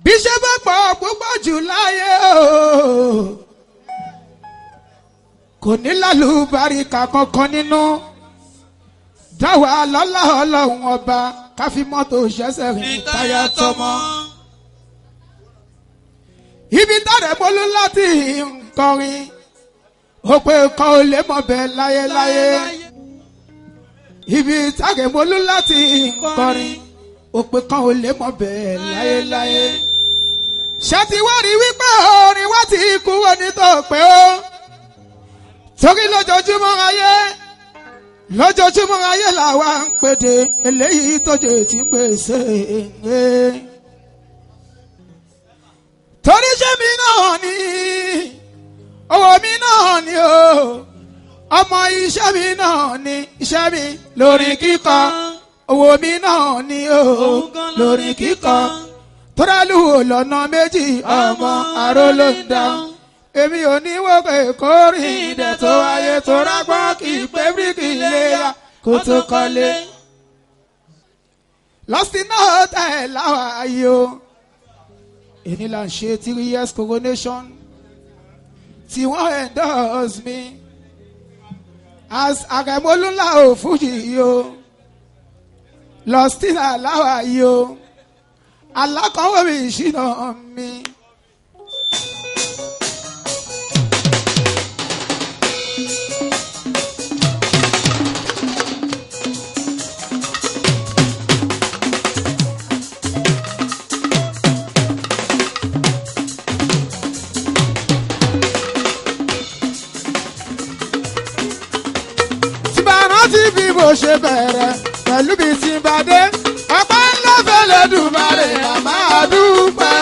bí ṣe bá pọ̀ púpọ̀ jù láyé o kò ní lálùbáríkà kankan nínú dáwà lọ́lá ọlọ́run ọba ká fi mọ́tò ṣẹ́sẹ̀ rìn táyà tọmọ. ibi tàrẹ̀ bolú láti nkọrin ó pé kan ò lè mọ̀ bẹ́ẹ̀ láyéláyé. ibi tàrẹ̀ bolú láti nkọrin ó pé kan ò lè mọ̀ bẹ́ẹ̀ láyéláyé. ṣàtiwárí wípé orin wá ti kú onítọ̀pẹ́ o torí lójoojúmọ́ ayé làwa ń pèdè eléyìí tójú tí ń gbèsè torí ṣé mi náà ni owó mi náà ni o ọmọ iṣẹ́ mi náà ni iṣẹ́ mi lórí kíkọ owó mi náà ni o lórí kíkọ tọ́lálù lọ́nà méjì ọmọ àrò ló ń dáhùn èmi ò ní wọ́pẹ́ kórìn ìdẹ̀ tó ayé tó rágbọ́n kì í pé bíríkì léra kó tó kọ́lé. lọ́sìn náà tẹ̀ láwa ayé o èmi là ń ṣe 3 years coronation tí wọ́n endorse mi as àgẹ̀mọ́lúńlá ò fújì yìí o lọ́sìn náà láwa ayé o alákọ̀wé mi ìṣìnà mi. bí mo ṣe bẹ̀rẹ̀ pẹ̀lú bí ti bá dé ọ̀pá ńlá fẹ́lẹ́ dùmarè àmà dúpẹ́.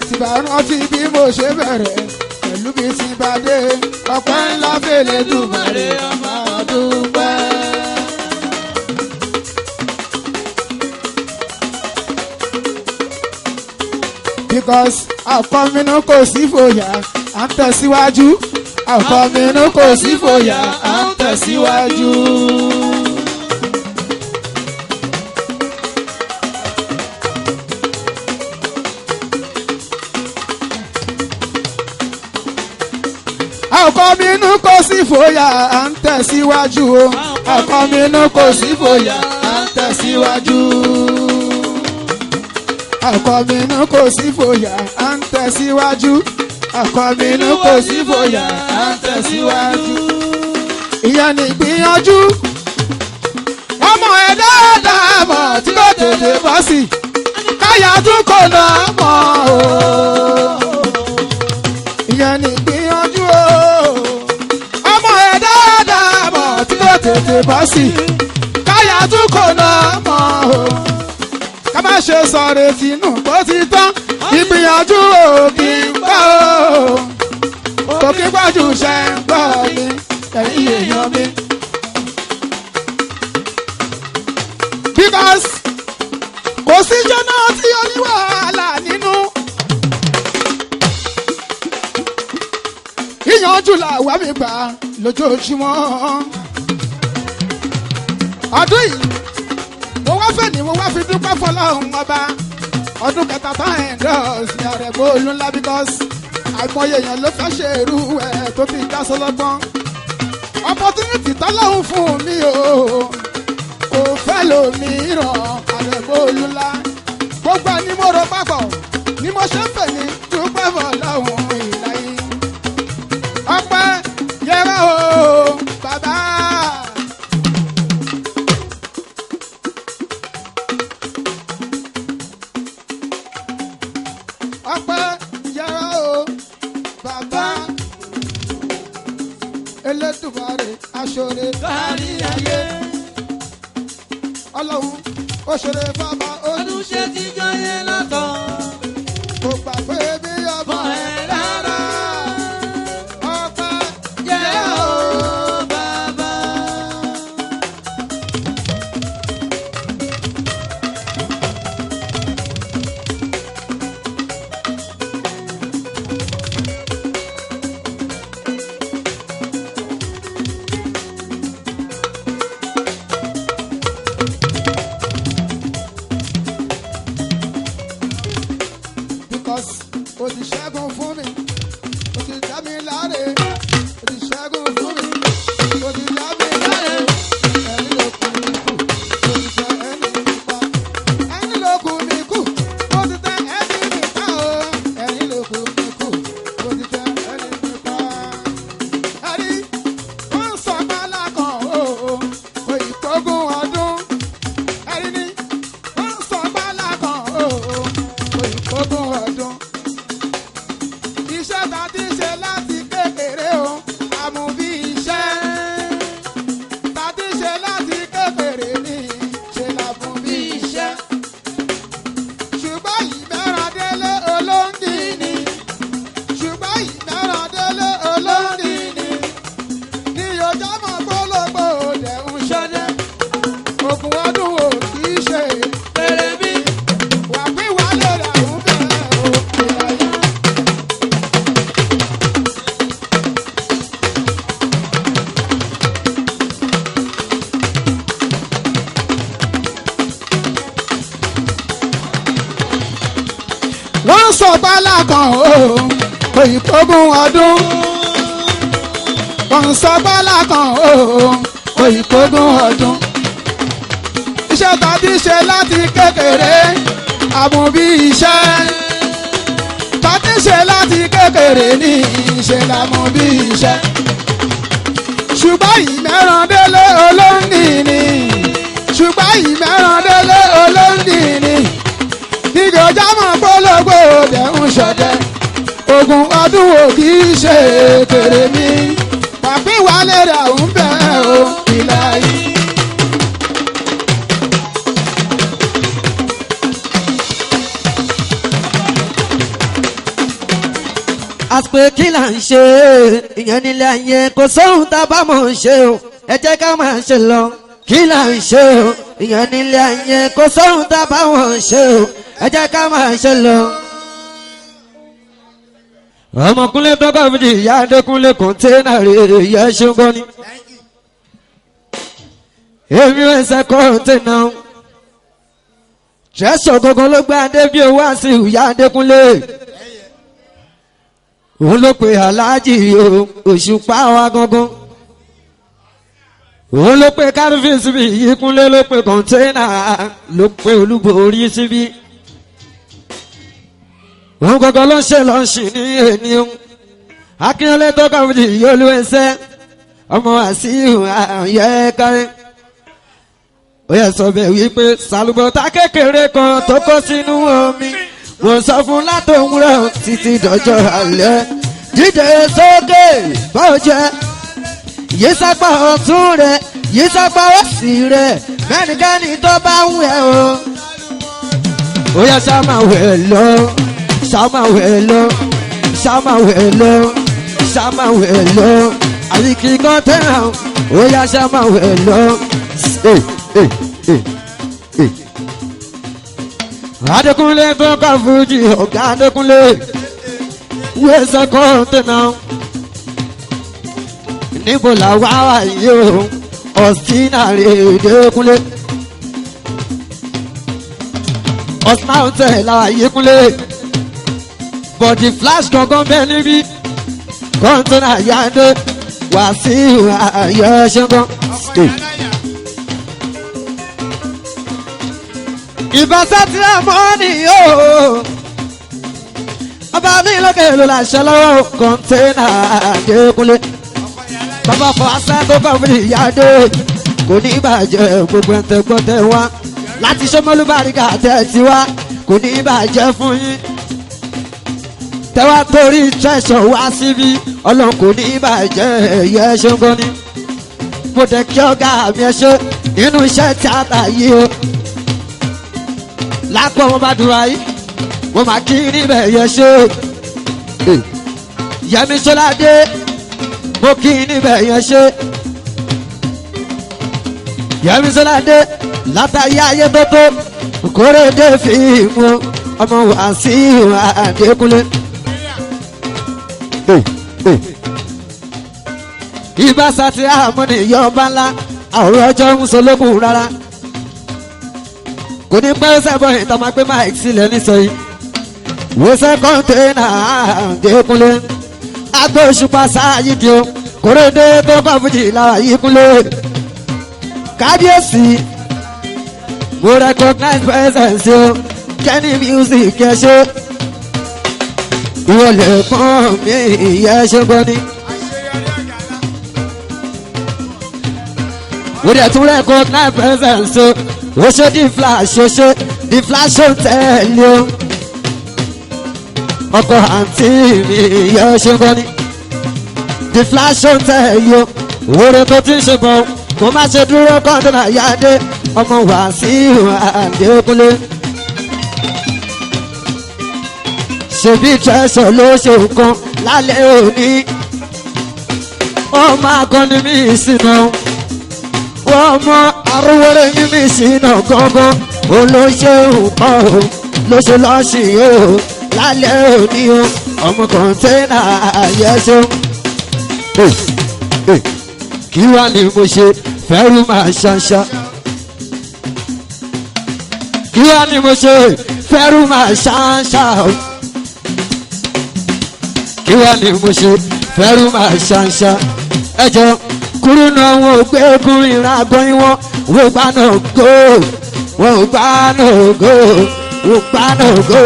tí bá rántí bí mo ṣe bẹ̀rẹ̀ pẹ̀lú bí ti bá dé ọ̀pá ńlá fẹ́lẹ́ dùmarè àmà dúpẹ́. because àkọ́mínú kò sí fòyà à ń tẹ̀síwájú àkọ́mínú kò sí fòyà à ń tẹ̀síwájú. àkọ́mínú kò sí fòyà à ń tẹ̀síwájú o àkọ́mínú kò sí fòyà à ń tẹ̀síwájú. àkọ́mínú kò sí fòyà à ń tẹ̀síwájú àkọ́mínú kò sí fòyà à ń tẹ̀síwájú. ìyẹn ní gbìyànjú ọmọ ẹ̀ dáadáa mọ̀ tí kò tètè bọ́ sí káyà tún kò lọ mọ̀ o. ìyẹn ní gbìyànjú ọmọ ẹ̀ dáadáa mọ̀ tí kò tètè bọ́ sí káyà tún kò lọ mọ̀ o. ká má ṣe sọ̀rọ̀ tìǹbù bó ti tán ìgbìyànjú òkè ń gbọ́ o kò kí gbájú ṣe ń gbọ́ mi ẹ̀yìn èèyàn mi. because kò sí jọ́nà tí ó ní wàhálà nínú. ìyànjú làwa mi gbà lójoojúmọ́. ọdún yìí mo wá fẹ́ ni mo wá fi dúpẹ́ fọlọ́run ọba ọdún kẹta tán endorse ní Àrẹ̀mọ Olúńlá because àìmọye èèyàn ló fẹ́ ṣe irú ẹ̀ tó ti já sọlọ́gbọ́n. opportunity tọ́lọ́hún fún mi o kò fẹ́ lòmíràn Àrẹ̀mọ Olúńlá gbogbo ẹni mo rò papọ̀ ni mo ṣe ń fẹ̀ ní dúpẹ́ fọlọ́run ìlàyé ọpẹ́ yẹra o bàbá. ọpẹ́ yẹra o bàbá Elédùmarè aṣọre kárí ayé Ọlọ́run ó ṣeré bàbá olùṣe ti jọyè lọ́tọ̀ kò gbà pé bí ọmọ ẹ̀ rárá ọpẹ́ yẹra o bàbá. ó ti ṣẹ́gun fún mi ó ti dá mi láre ó ti ṣẹ́gun fún mi ó ti dá mi láre ẹni ló kù mí kù ó ti tẹ ẹni mi pa ẹni ló kù mí kù ó ti tẹ ẹni mi pa o ẹni ló kù mí kù ó ti tẹ ẹni mi pa ẹni wọ́n sọ gbálá kan o kò ìkógun ọdún ẹni ní wọ́n sọ gbálá kan o kò ìkógun ọdún iṣẹ́ ta ti ṣe láti kékeré o àmú bí iṣẹ́ ta ti ṣe láti kékeré ní ṣe là fún bí iṣẹ́ ṣùgbọ́n ìmẹ́ràn délé olóńdì ni ṣùgbọ́n ìmẹ́ràn délé olóńdì ni ní ọjọ́ mọ̀ gbólógbò òdẹ̀ ń ṣọdẹ ògùn ọdún ò kì í ṣe péré bí wà pín wà lórí àwọn bẹ́ẹ̀ o ìlàyé. wọ́n sọ bálá kan o kò ìkógun ọdún wọ́n sọ bálá kan o kò ìkógun ọdún iṣẹ́ tàbí ṣe láti kékeré àmú bí iṣẹ́ tàbí ṣe láti kékeré ní ṣe làmú bí iṣẹ́ ṣùgbọ́n ìmẹ́ràn délé olóńdì ni ṣùgbọ́n ìmẹ́ràn délé olóńdì ni níbi ọjà mọ̀ gbólógbò dẹ̀ ń ṣọdẹ ogun ọdún ò kì í ṣe kéré mi pàpín wálé rẹ̀ ń bẹ̀ o ìlà yìí. àpè kí là ń ṣe ìyẹn nílé ayé kò sóhun tá a bá mọ̀ ń ṣe o ẹ jẹ́ ká máa ṣe lọ kí là ń ṣe o ìyẹn nílé ayé kò sóhun tá a bá mọ̀ ń ṣe o ẹ jẹ́ ká máa ṣe lọ. ọmọkúnlé tọ́kọ̀ fìdí ìyá adékúnlé kọ́ńténà rèé ìyá ṣẹ́gun ni èmi ò ṣe kọ́ńténà tẹ̀sán gangan ló gbé adé bí owó àti ìyá adékúnlé òun ló pe aláàjì òṣùpá wa gangan òun ló pe kárùfín síbi ìyíkúnlé ló pe kọ́ńténà ló pe olúborí síbi òun gangan ló ń ṣe lọ́ọ̀ṣì ní ènìyàn akínyẹlé tó kàn fún ìyá olúwẹ̀nsẹ́ ọmọ àṣìhù àyẹ kárí ó yẹ sọ bẹ́ẹ̀ wípé sàlùbọ̀tà kékeré kan tó kó sínú omi wọ́n sọ fún látòwúrọ̀ títí dọjọ́ alẹ́ dídé sókè báwo jẹ́ yìí sápá ọ̀tún rẹ̀ yìí sápá òsì rẹ̀ mẹ́nikẹ́ni tó bá ń wẹ̀ o. ó yẹ sáma wẹ̀ lọ sáma wẹ̀ lọ sáma wẹ̀ lọ sáma wẹ̀ lọ àyíkí kan tẹ̀ràn ó yẹ sáma wẹ̀ lọ. Adékúnlé tó ká fújì ọ̀gá Adékúnlé wẹ́sẹ̀ kọ́ńténà níbo là wá wà yìí o ọ̀sìnàrè Adékúnlé ọ̀sìnàrè làwà yìí kúnlé bọ̀dì flash gangan bẹ́ẹ̀ níbí kọ́ńténà yáde wá sí àyẹ̀ ṣẹ́gun. ìbáṣẹ́ tí a mọ́ ni yóò ọba mi lókè ló láṣẹ lọ́wọ́ kọ́ńténà Adékúnlé bàbá fọ asẹ́ tó kọ́ fún ìyáde kò ní bàjẹ́ gbogbo ẹ̀ńtẹ́gbọ́tẹ́ wá láti Ṣómólú Bàrígà tẹ̀ tí wá kò ní bàjẹ́ fún yín tẹ́wá torí tẹ̀sán wá síbí ọlọ́run kò ní bàjẹ́ ẹ̀yẹ ṣẹ́gun ni mo tẹ̀ kí ọ̀gá mi ẹ ṣe nínú iṣẹ́ tíátà yìí o lápò wọn bá dùn ayé wọn máa kí níbẹ̀ yẹ ṣe Yẹmí Ṣọládé mo kí níbẹ̀ yẹ ṣe Yẹmí Ṣọládé látàrí ayé tó tó Kórédé fíìmù ọmọ Wàsíù Adékúnlé. Ibà sátì àmúni yọba ńlá àwòrán ọjọ́ ń solókùn rárá. Kò ní pẹ́ sẹ́bọ̀ ìtàn máa gbé máìkì sílẹ̀ nísọ̀yí. wọ́sẹ̀ kọ́ńténà Adékúnlé agbóṣùpá sáyidi o kórèdé tó bá fújì lára yìí kúnlé kábíyèsí mo recognize presence o Kenny music ẹ ṣe ìwọlẹ̀ kan mi ìyẹ́ ṣe gbọ́ ni. mo dẹ̀ tún recognize presence o ó ṣe di flash ó ṣe di flash ó tẹ̀lé o ọkọ àǹtí mi ìyẹ́ ṣe gbọ́ ni. The flash on tẹ̀lé o òwúrọ̀ tó ti ń ṣe bọ̀ kó má ṣe dúró kọ́ńtínà yáde ọmọ Wàsíù Adékúnlé. ṣèbí tẹ̀sán ló ṣe nǹkan lálẹ́ òní ọmọ akọni mi ìsìnà wọ́n mọ arúgbó mi ìsìnà gángan olóṣè nǹkan o ló ṣe lọ́ọ̀ṣì o lálẹ́ òní o ọmọ kọ́ńtínà ayẹ́ṣẹ́. Kí wá ni mo ṣe fẹ́rù máa ṣanṣa? Kí wá ni mo ṣe fẹ́rù máa ṣanṣa? Kí wá ni mo ṣe fẹ́rù máa ṣanṣa? Ẹjọ́ kúrú náà wọn ò gbé kúrin ra gbọ́yìn wọn wò gbá náà gò wọ́n ò gbá náà gò wò gbá náà gò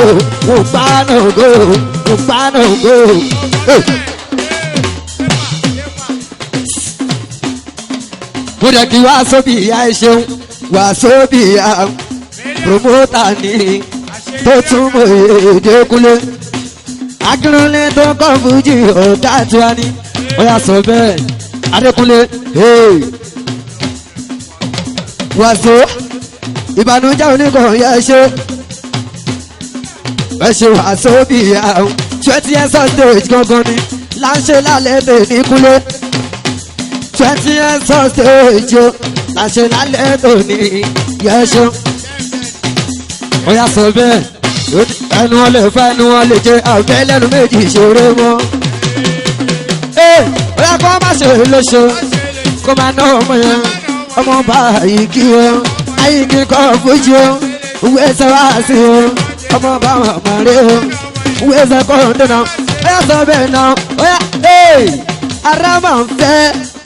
wò gbá náà gò wò gbá náà gò. mo dẹ̀ kí wá sóbì ìyá ẹ̀ṣẹ̀un wá sóbì ìyá promota ní tó tún mọ̀ Adékúnlé Akínkúnlé tó kọ́ fújì ọ̀gá tiwa ní ó yà sọ bẹ́ẹ̀ Adékúnlé wàásù ìbànújẹ́ oníkan yẹ ṣe ẹ ṣe wá sóbì ìyá 20 years on stage gangan ni láńṣẹ́ lálẹ́ tè ní Kúnlé 20 years on stage láṣẹ lálẹ́ tòní yẹ́ṣọ́. ó yà sọ bẹ́ẹ̀ ẹnu wọn lè fẹ́ ẹnu wọn lè jẹ àbẹ́ lẹ́nu méjì ìṣòro wọn. ó yà kó má ṣe lóṣo kó má ná ọmọ yẹn ọmọ bá àyíkí o àyíkí kọ́ fújì o òwe ẹsẹ̀ wá sí o ọmọ bá wọn mọ̀ rí o òwe ẹsẹ̀ kọ́ ọ̀dọ́nà. ó yà sọ bẹ́ẹ̀ náà ó yà ara máa ń fẹ́.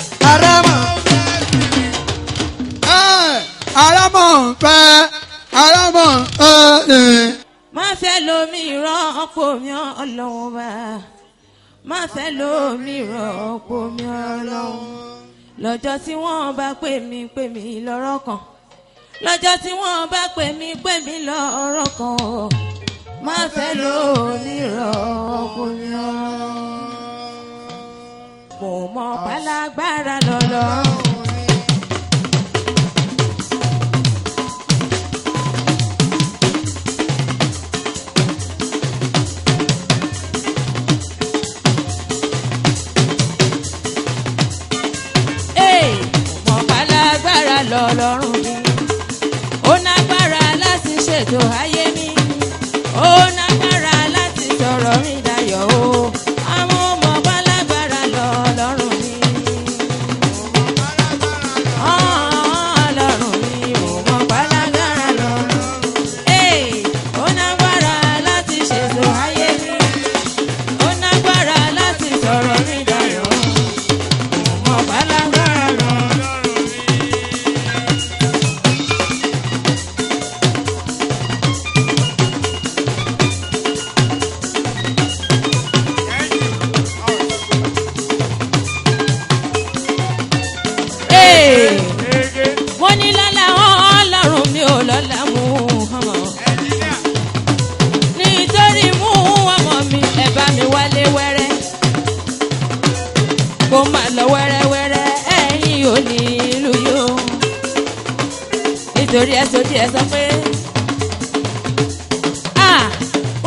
Aramọ̀ fẹ́ aramọ̀ má fẹ́ lómi rọ́pò mi Ọlọ́run bá má fẹ́ lómi rọ́pò mi Ọlọ́run lọ́jọ́ tí wọ́n bá pè mí lọ́rọ̀ kan lọ́jọ́ tí wọ́n bá pè mí lọ́rọ̀ kan má fẹ́ lómi rọ́pò mi Ọlọ́run mo mọ pálágbára lọ́lọ́run. Mo pálágbára lọ́lọ́run mi ó nágbára láti ṣètò ayé mi ó nágbára láti sọ̀rọ̀ mi dayọ̀ o. Nítorí ẹ sọ pé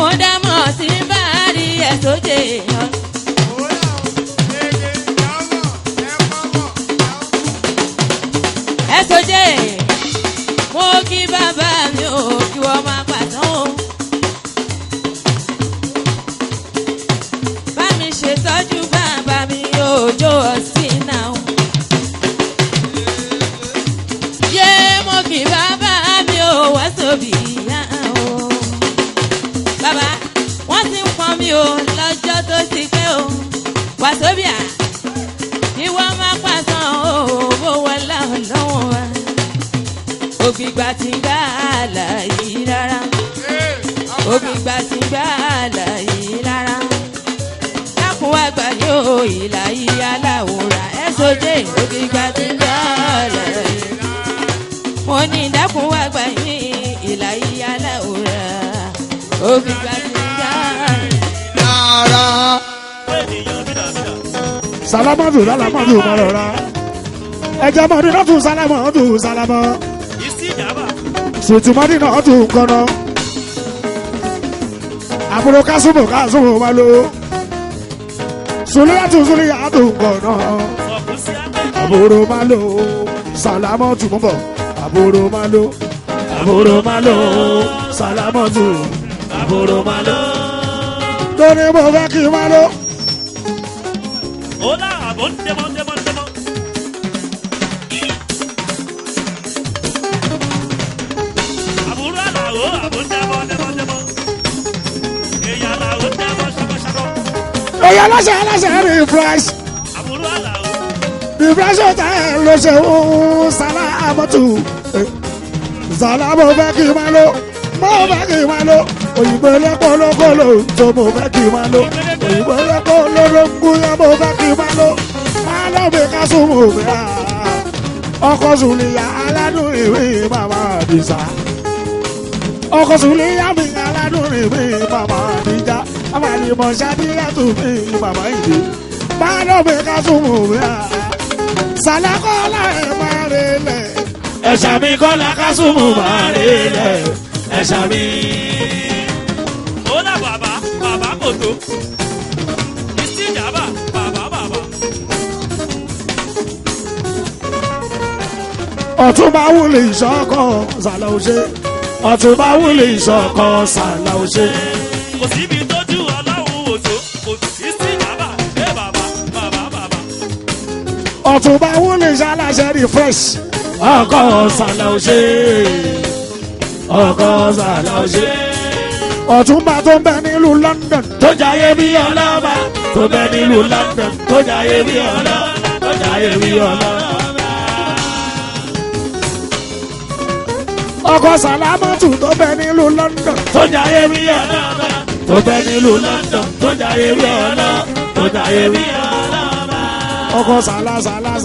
ó dá mọ̀ sí bá rí ẹ sóde èèyàn. Ẹ sóde mo kí bàbá mi ò kí wọ́n máa pàtàn o. Bá mi ṣètọ́jú bàbá mi òjò ọ̀sìn náà. Kí bàbá mi ò wá sóbì yá o. Bàbá mi ò lọ́jọ́ tó ti pẹ́ o wàsóbíà kí wọ́n má pàṣán o bó wọlé ọlọ́wọ́n wa ògbìgbà tí ń gbà láyé rárá ògbìgbà tí ń gbà láyé rárá dákun wá gbà ní o ìlà yìí aláwòrán ẹ sóde ògbìgbà tí ń gbà láyé mo ní dákun wá gbà ní ìlà yìí aláwòrán ògbìgbà tí ń gbà Rárá. Salamatu salamatu marora. Ẹja mọ̀dí náà tún salamatu salamọ́. Sùtìmọ́dí náà tún kọ́nà. Àbúrò kásùmù kásùmù máa lo. Sùlíyàtù sùlíyàtù kọ́nà. Àbúrò máa lo. Salamatu mọ̀ bọ̀. Àbúrò máa lo. Àbúrò máa lo. Salamatu. Àbúrò máa lo. Lórí mo fẹ́ kí n máa lo. Hola, abon demon. Abura la o, abon demon. Eya la o demon shako. Ẹ̀yà aláṣẹ refresh. Abura la o. Refresh ọ̀tá ẹ̀ ló ṣe ń Salamatu. Salamo fẹ́ kí n máa lo. Mo fẹ́ kí n máa lo. Òyìnbó lẹ́pọ̀ lókòlò tó mo fẹ́ kí n máa lo. Òyìnbó lẹ́pọ̀ lórógúnyá mo fẹ́ kí n máa lo. Máa lọ bí ká súnmù mi rà. Ọkọ̀ Sùlíyà aládùn ìwé bàbá àdìsá. Ọkọ̀ Sùlíyà mi aládùn ìwé bàbá àdìjá. Àmàlìmọ̀ ṣàdíyàtò mi bàbá ìdè. Máa lọ bí ká súnmù mi rà. Sàlákọ́lá ẹ̀ máa relẹ̀. Ẹ̀ṣà mi kọ́lá ká súnmù máa relẹ̀. Ẹ̀ṣà mi. Hola baba koto. Isi jaba baba. Ọ̀túnba wúlò ìṣọ̀kan sàlà òṣè. Ọ̀túnba wúlò ìṣọ̀kan sàlà òṣè. Kò síbi tójú ọlọ́run òjò. Isi jaba baba. Ọ̀túnba wúlò ìṣàlàṣẹ refresh. Ọkọ̀ sàlà òṣè. Ọkọ̀ sàlà òṣè. Ọ̀túnba tó ń bẹ nílùú London tó jayé bí ọlọ́ba. Tó ń bẹ nílùú London tó jayé bí ọlọ́ba. Tó jayé bí ọlọ́ba. Ọkọ̀ Salamatu tó bẹ nílùú London tó jayé bí ọlọ́ba. Tó bẹ nílùú London tó jayé bí ọlọ́ba. Tó jayé bí ọlọ́ba. Ọkọ̀ Salamatu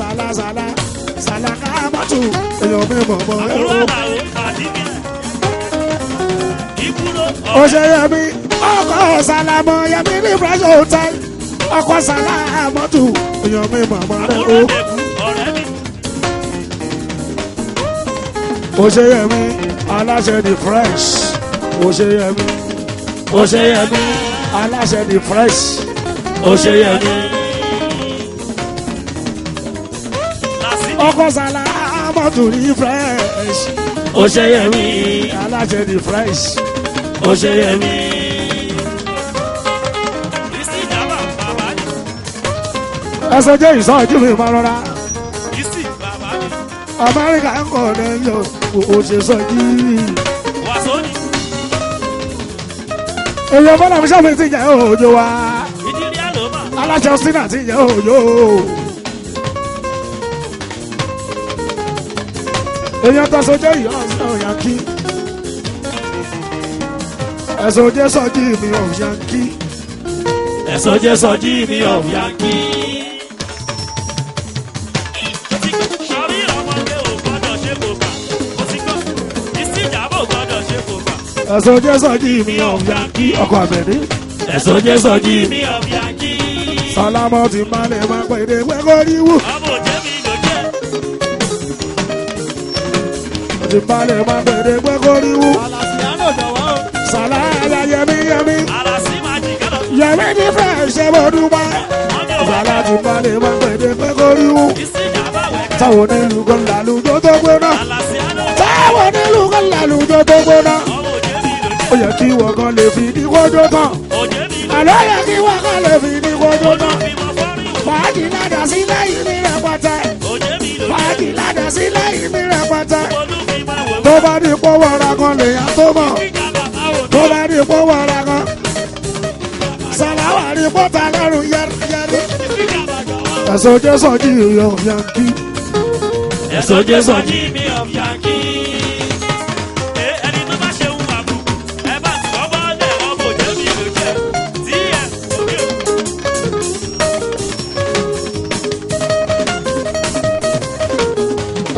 èèyàn mi mọ̀ mọ́ ẹ̀rọ. Abura la o, adimi. Iburo. Ó ṣe Yẹmi ọkọ̀ Salamọ Yẹmi ní fresh hotel. Ọkọ̀ Salamatu èèyàn mi mọ̀ mọ́ ẹ̀rọ. Abura debu ọ̀rẹ́ mi. Ó ṣe Yẹmi aláṣẹ di fresh. Ó ṣe Yẹmi. Ó ṣe Yẹmi aláṣẹ di fresh. Ó ṣe Yẹmi. Ọkọ̀ Salamatu di fresh. Ó ṣe Yẹmi aláṣẹ di fresh. Ó ṣe Yẹmi. Isi jaba baba ni. Ẹsẹ̀ jẹ́ ìsọ̀jú mi máa rọra. Isi baba ni. Amẹ́ríkà ń kọ̀ lẹ́yìn òṣèṣọ́jú. Wàsó ni. Èèyàn bọ́lá mi sábẹ́ ti jẹ́ òjò wa. Ìdílé àlọ́mà. Aláṣẹ Ọ̀sìnà ti jẹ́ òjò. Èèyàn tó sojẹ́ ìyá ọ̀sán òyànkí. Ẹ̀sọ́ jẹ́ sọ́jí mi òyànkí. Ẹ̀sọ́ jẹ́ sọ́jí mi òyànkí. Sọ̀rí ọmọdé ò gbọ́dọ̀ ṣe kò gbà. Kò sí kọ́. Isi jaba ò gbọ́dọ̀ ṣe kò gbà. Ẹ̀sọ́ jẹ́ sọ́jí mi òyànkí. Ọkọ̀ àbẹ̀ní. Ẹ̀sọ́ jẹ́ sọ́jí mi. Mi ọ̀bí ají. Sálámọ̀ ti máa lè máa pèdè pẹ́kọ́ríwú. Ọmọ òjé mi ló jẹ́. Ti máa lè máa pèdè pẹ́kọ́ríwú. Sàlàyé Yẹmi. Àlàsí máa jì gẹ́lọ́. Yẹmi ní fẹ́ ṣe mo dúpẹ́. Sàlà ti máa lè máa pèdè pẹ́kọ́ríwú. Isi jaba wẹ̀kẹ́. Táwọn onílù kan làlùjọ tó gbóná. Àlàsí àlọ́. Táwọn onílù kan làlùjọ tó gbóná. Ọmọ òjé mi ló Ó jẹ́. yẹ kí wọ́n kan lè fi ní kójó tán. Òjé mi ló Àlọ́ yẹ kí wọ́n kan lè fi ní kójó tán. fi mọ fọ́rí. Fàájì ládàá sí lẹ́yìn ní rẹpẹtẹ. Òjé mi ló jẹ́. Fàájì ládàá sí lẹ́yìn ní rẹpẹtẹ. Olú mi máa wò. Tó bá ní pọ́wọ́ ra kan lèèyàn tó mọ̀. Ìjàmbá báwo ni? Tó bá ní pọ́wọ́ ra kan. ẹ̀sọ́ jẹ́ sọ́jí ìyọ̀ yankí. ẹ̀sọ́ jẹ́ sọ́jí mi of Yankee. Ẹni tó bá ṣe ń wà bùkù, ẹ bá ti kọ́ bọ́ lẹ̀ ọmọ òjò mi ló jẹ́. Tí ẹ òkè o.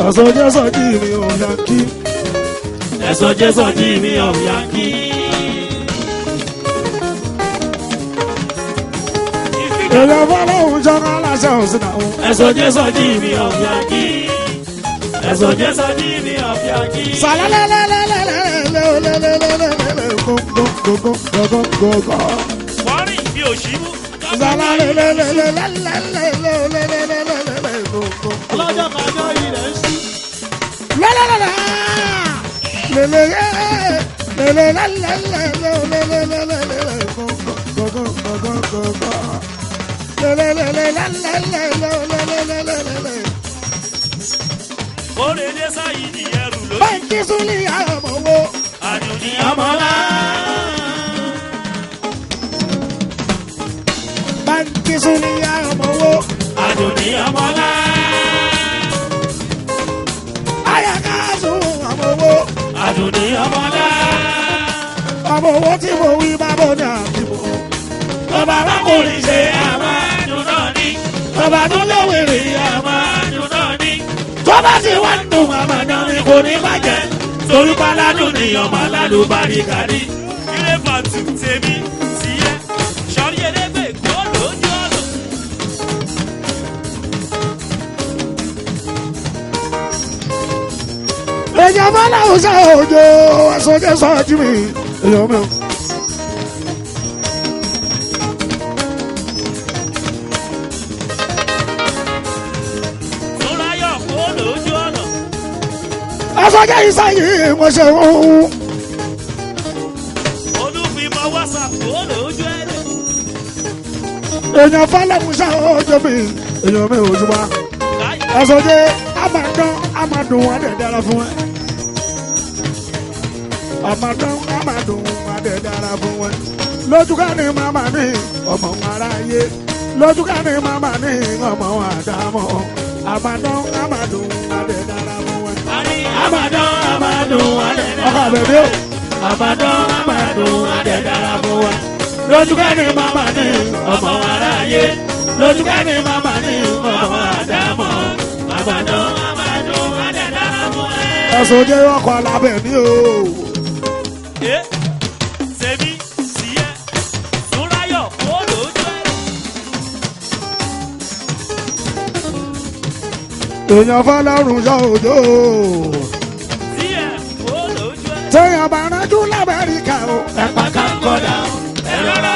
ẹ̀sọ́ jẹ́ sọ́jí ìyọ̀ yankí. ẹ̀sọ́ jẹ́ sọ́jí mi of Yankee. èèyàn fọlọ́hún jọ́nà aláṣẹ òsínà o. ẹ̀sọ́ jẹ́ sọ́jí mi of Yankee. ẹ̀sọ́ jẹ́ sọ́jí mi of Yankee. sàlálẹ́lẹ́lẹ́lẹ́lẹ́lẹ́lẹ́lẹ́lẹ́lẹ́ gógógógógógógó. Wọ́rì mi ò ṣí mú. sàlálẹ́lẹ́lẹ́lẹ́lẹ́lẹ́lẹ́lẹ́lẹ́lẹ́ gógó. ọlọ́jọ́ kájọ́ ilẹ̀ ń ṣú. lẹ́lẹ́lẹ́lẹ́ lẹ́lẹ́lẹ́lẹ́lẹ́lẹ́lẹ́lẹ́lẹ́lẹ́lẹ́lẹ́ gógógógógógó. lẹ́lẹ́lẹ́lẹ́lẹ́lẹ́lẹ́lẹ́lẹ́lẹ́lẹ́. Orílẹ̀ sáyé ni ẹrù lójú. báńkì súnlé àmọ́wó. Àdùnní ọmọlá. báńkì súnlé àmọ́wó. Àdùnní ọmọlá. ayakazu àmọ́wó. Àdùnní ọmọlá. àmọ́wó tí mo wí bá bọ́ ní àbíbò. Ọba arákùnrin ṣe àwọn àdùn náà ní. ọba tó léwèrè Àwọn àdùn náà ní. tó bá ti wá ń dùn àmàdá ni kò ní bàjẹ́. Torí páládùn ni ọmọ alálùbárí kárí. Ilé pàtó tèmi sí ẹ. Sọ̀rí elégbè kó lójú ọ̀nà. èèyàn bá láwùjọ òjò ẹ̀sọ́jẹ́ sọ́ọ́jú mi èèyàn mi. Sọ́láyọ̀ kó lójú ọ̀nà. ẹ̀sọ́jẹ́ ìsáyìí mo ṣe ń. Olúfimọ̀ WhatsApp kó lójú ẹ̀rẹ̀. èèyàn fọlọ́mùsà òjò mi èèyàn mi ò ṣùgbọ́n. ẹ̀sọ́jẹ́ àmàdán àmàdùn wọn dẹ̀ dára fún ẹ. àmàdán àmàdùn wọn dẹ̀ dára fún ẹ. lójúká ni màmá ní ọmọ aráyé lójúká ni màmá ní ọmọ àdámọ̀. àmàdán àmàdùn wọn dẹ̀ dára fún ẹ. Àmàdán àmàdùn adẹ̀ ọkọ bẹ̀bí o. Àmàdán àmàdùn adẹ̀ dára fún wa. lójúká ni màmá ní Ọmọ aráyé lójúká ni màmá ní ọmọ àdámọ̀. Àmàdán àmàdùn adẹ̀ dára fún ẹ. ẹ̀sọ́jẹ́ ọkọ̀ alábẹ̀ mi o. Sèmi síyẹ́ Súnráyọ̀ kó lójú ẹ̀. èèyàn fọlọ́run yọ òjò. Síyẹ́ kó lójú ẹ̀. téèyàn bá rájú lamẹ́ríkà o. Ẹ̀pà ká ń kọ́dà ó. Ẹ̀rọra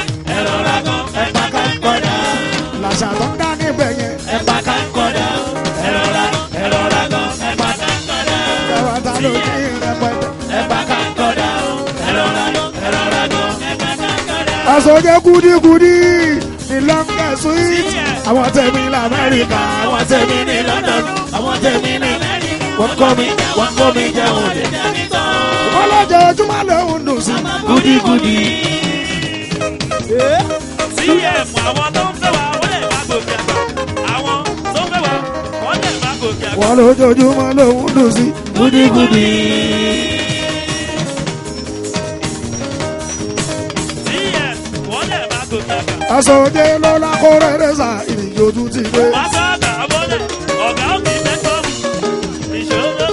gan. Ẹ̀pà ká ń kọ́dà ó. làṣà tó ń dá níbẹ̀ yẹn. Ẹ̀pà ká ń kọ́dà ó. Ẹ̀rọra gan. Ẹ̀pà ká ń kọ́dà ó. ẹwà ta ló ní rẹpẹtẹ. Ẹ̀pà ká ń kọ́dà ó. Ẹ̀rọra gan. Ẹ̀pà ká ń kọ́dà ó. ẹ̀sọ́jẹ́ gúdígúdí ní lọ́ńgẹ̀ sweet. àwọn tẹ̀mí lamẹ́ríkà àwọn tẹ̀mí ní London àwọn tẹ̀mí ní. Wọ́n kọ́ mi jẹun lè dẹ́ni tán. wọ́n lọ́jọ́ ojúmọ́ lòún dùn sí. Gúdígúdí. CF àwọn tó ń fẹ́ wa wọ́n lè má gòkè àgbà. Àwọn tó ń fẹ́ wa wọ́n lè má gòkè àgbà. wọ́n lọ́jọ́ ojúmọ́ lòún dùn sí. Gúdígúdí. CF wọ́n lè má gòkè àgbà. ẹ̀sọ́jẹ́ lọ́la kó rẹ̀ sà ìrìnjò tún ti dé. Wọ́n sọ àgbà bọ́lẹ̀ ọ̀gá òkè mẹ́tọ́ mi. Ìṣòro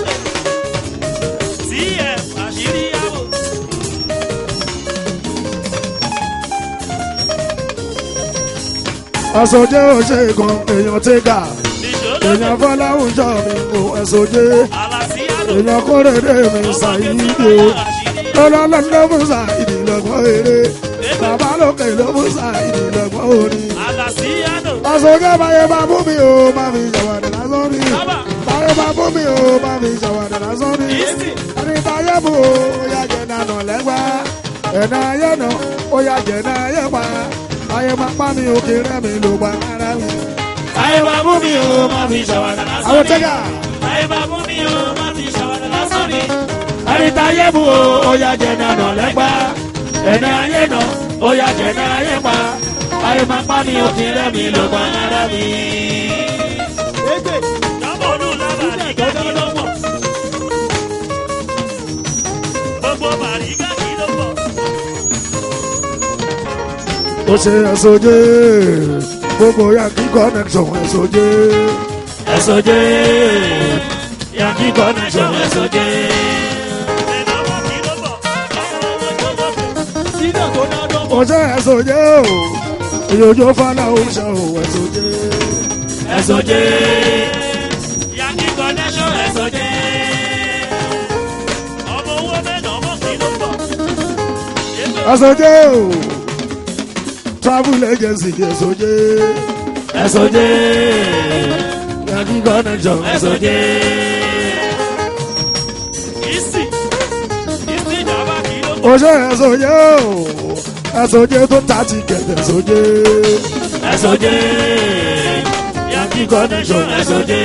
CF àṣírí àwò. ẹ̀sọ́jẹ́ òṣè kan èèyàn tẹ́gà. Ìṣòro èèyàn fọláhùn jọ mi o ẹ̀sọ́jẹ́. àlàsíyàdò. èèyàn kó rẹ̀ mi ṣàyíde. ọlọ́lọ́lọ́ fún ṣàyíde lọ́gbọ́n eré. bàbá lókè ló fún ṣàyíde lọ́gbọ́n orin. Àlàsíyàdò. ẹ̀sọ́jẹ́ báyé bá bú mi o má fi ṣàwàdà lásán rí. báyé bá bú mi o má fi ṣàwàdà lásán rí. ẹni táyé bù o ó yá jẹ nànà lẹ́gbà. ẹ̀nà ayé nà ó yá jẹ náà ayé pa. ayé máa pa mi òkè rẹ̀ mi ló pa ara mi. Ayé wa mú mi o, má fi ṣàwàdà lásán àwọn ni. tẹ́gà. Ayé wa mú mi o, má fi ṣàwàdà lásán ni. ẹni táyé bù o ó yá jẹ nànà lẹ́gbà. ẹ̀nà ayé nà ó yá jẹ náà ayé pa. káyé máa pa ní òfin rẹ̀ mi ló pa ara mi. Ege. Jábọ̀ olú lábà nígbà kí ló pọ̀. Gbogbo bàrígà kí ló pọ̀. ó ṣe ẹ̀sọ́jẹ́ gbogbo Yankee connection ẹ̀sọ́jẹ́. Ẹ̀sọ́jẹ́ Yankee connection ẹ̀sọ́jẹ́. Ìnáwó kí ló pọ̀. Ọmọ owó tó lọ́kẹ́. Sínú tó dáadọ́ ó ṣe ẹ̀sọ́jẹ́ o ìyójó fálá ó ṣe o ẹ̀sọ́jẹ́. Ẹ̀sọ́jẹ́ Yankee connection ẹ̀sọ́jẹ́. Ọmọ owó mẹ́nà ọmọ kí ló pọ̀. ẹ̀sọ́jẹ́ o travel agency ẹ̀sọ́jẹ́. Ẹ̀sọ́jẹ́ Yankee connection ẹ̀sọ́jẹ́. Ìsì ìjàmbá kí ló pọ̀. ó ṣe ẹ̀sọ́jẹ́ o ẹ̀sọ́jẹ́ tó ta ti kẹ̀kẹ́ ẹ̀sọ́jẹ́. Ẹ̀sọ́jẹ́ Yankee connection ẹ̀sọ́jẹ́.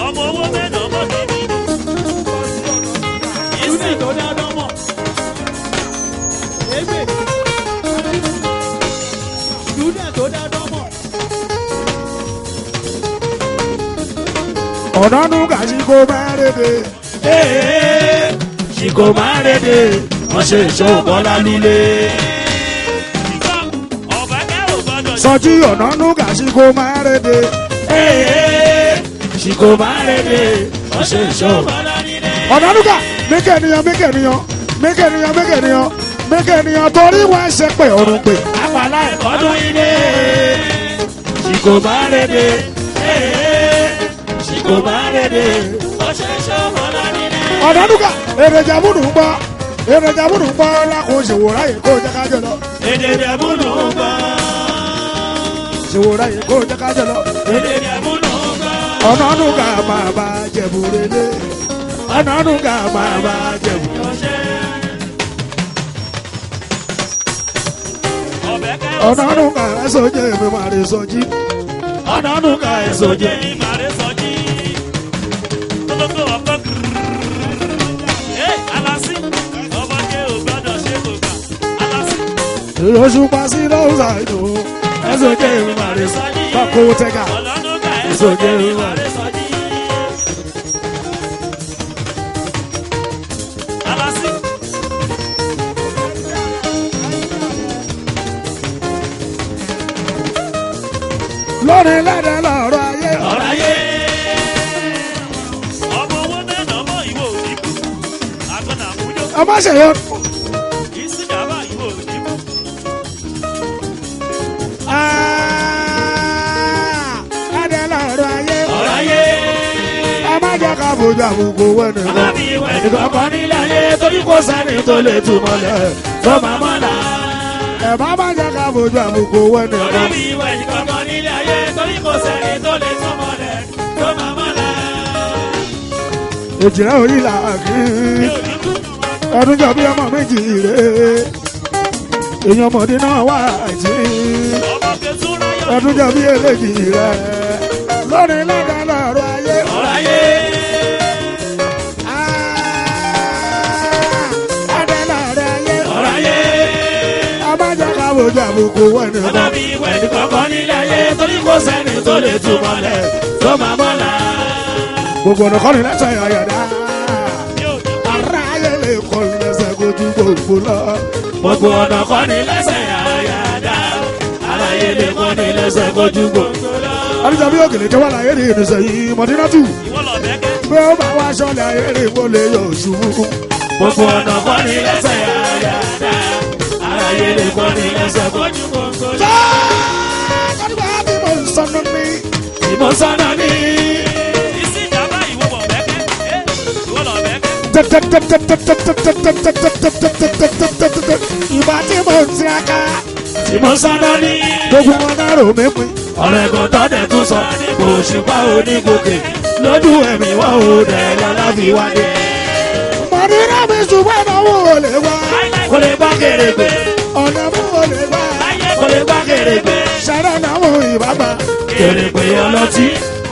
Ọmọ owó mẹ́nà ọmọ kìíní. Sínú tó dáadọ́ mọ̀. Ege. Sínú tó dáadọ́ mọ̀. ọ̀nà nùgà sí kó máa rédè. Ṣìkò máa rédè, wọ́n ṣe ìṣòwò bọ́lá nílé. Ọ̀bẹ̀kẹ́ ò gbọ́dọ̀ sọjí ọ̀nà nùgà sí kó máa rédè. Ṣìkò máa rédè, wọ́n ṣe ìṣòwò bọ́lá nílé. ọ̀nà nùgà mékènìyàn mékènìyàn mékènìyàn mékènìyàn mékènìyàn torí wọ́n ṣe pé ọ̀run pé. Àpàlà ìkọ́dún ilé. Ṣìkò máa rédè, ṣìkò máa rédè, wọ́n ṣe ìṣòwò bọ́lá nílé. ọ̀nà nùgà èròjà múnú ń gbọ́ èròjà múnú ń gbọ́ lákòó ṣèwò ráyè kó jẹ́ ká jẹ lọ. Èdè ìdẹ̀múnú ń gbọ́. ṣèwò ráyè kó jẹ́ ká jẹ lọ. Èdè ìdẹ̀múnú ń gbọ́. ọ̀nà nùgà máa bá jẹ̀bù relé. ọ̀nà nùgà máa bá jẹ̀bù. ọ̀nà nùgà ẹ̀sọ́jẹ́ mi máa rí sọjí. ọ̀nà nùgà ẹ̀sọ́jẹ́. ìrọ̀ṣù pa sí lọ́wọ́ ìlú ẹ̀sọ́jẹ́ mi máa rí sọjí. kọ́kọ́ tẹ́ka ẹ̀sọ́jẹ́ mi máa rí sọjí. lórí lẹ́dẹ̀ lọ́rọ̀ ayé. Ọ̀ráyé. Ọmọ owó mẹ́nà ọmọ ìwò òdìbò. Àgọ́nà àmújó. ẹ má ṣe yọ. Ìsìnjàmbá ìwò òdìbò. lẹ́dẹ̀ lọ́rọ̀ ayé. Ọ̀ráyé. ẹ má jẹ́ ká fojú àbùkù wẹ́nu kan. Alábí ìwẹ̀ nìkan nílé ayé torí kò sẹ́ni tó lè túmọ̀lẹ̀ tó máa mọ́lá. ẹ má jẹ́ ká fojú àbùkù wẹ́nu kan. Alábí ìwẹ̀ nìkan nílé ayé torí kò sẹ́ni tó lè túmọ̀lẹ̀ tó máa mọ́lá. èjìrẹ́ orí là kí ọdún jọ bí ọmọ méjì rè èèyàn ọmọdé náà wà àìsí Ọmọ kẹtù ráyọ̀. ọdún jọ bí eléjì rè lórí lẹ́dẹ̀ lọ́rọ̀ ayé. Ọ̀ráyé. lẹ́dẹ̀ lọ́rọ̀ ayé. Ọ̀ráyé. ẹ má jẹ́ ká fojú àbùkù wẹ́nu kan. Alábí ìwẹ̀ nìkan nílé ayé torí kò sẹ́ni tó lè túmọ̀lẹ̀ tó máa mọ́lá. gbogbo ọ̀nà kọ́ni lẹ́sẹ̀ ọ̀yọ̀dá ara ayé lè kọ́ lẹ́sẹ̀ kojú gbogbo lọ. Gbogbo ọ̀nà kọ́ ni lẹ́sẹ̀ àyàdá. Aláyé lè kọ́ ni lẹ́sẹ̀ kojú gbogbo lọ. àdìsá bí òkèlè jẹ́ wà láyé ní ìrìnsẹ̀ yìí mọ̀dínátù Ìwọ lọ bẹ́kẹ́. bí ó bá wá sọ́lẹ̀ ayé rí mo lè yọ ṣubú. Gbogbo ọ̀nà kọ́ ni lẹ́sẹ̀ àyàdá. Aláyé lè kọ́ ni lẹ́sẹ̀ kojú gbogbo lọ. kọ́dùbà bí mo ń sọnù mi. Ìmọ̀sánà ni. Ìsìnjàmbá ìwọ bọ̀ bẹ́kẹ́. Ìwọ lọ bẹ́kẹ́. ìbá tí mo ń tiraka. Ìmọ̀sánà ni. gbogbo wọn náà rò mí pin. Ọ̀rọ̀ ẹ̀gbọ́n tọ́dẹ̀ tún sọ. Kò ṣùpá onígòkè. Lójú ẹ̀mí wọ́n ò dẹ̀ lọ́lá fi wáyé. mọ̀dínà mi ṣùgbọ́n náà wò lè wá. Kò lè bá kèrègbè. ọ̀nà mú wò lè wá. Kò lè bá kèrègbè. ṣẹ̀rẹ̀ náà wò ìbábà. Kèrègbè ọlọ́tí.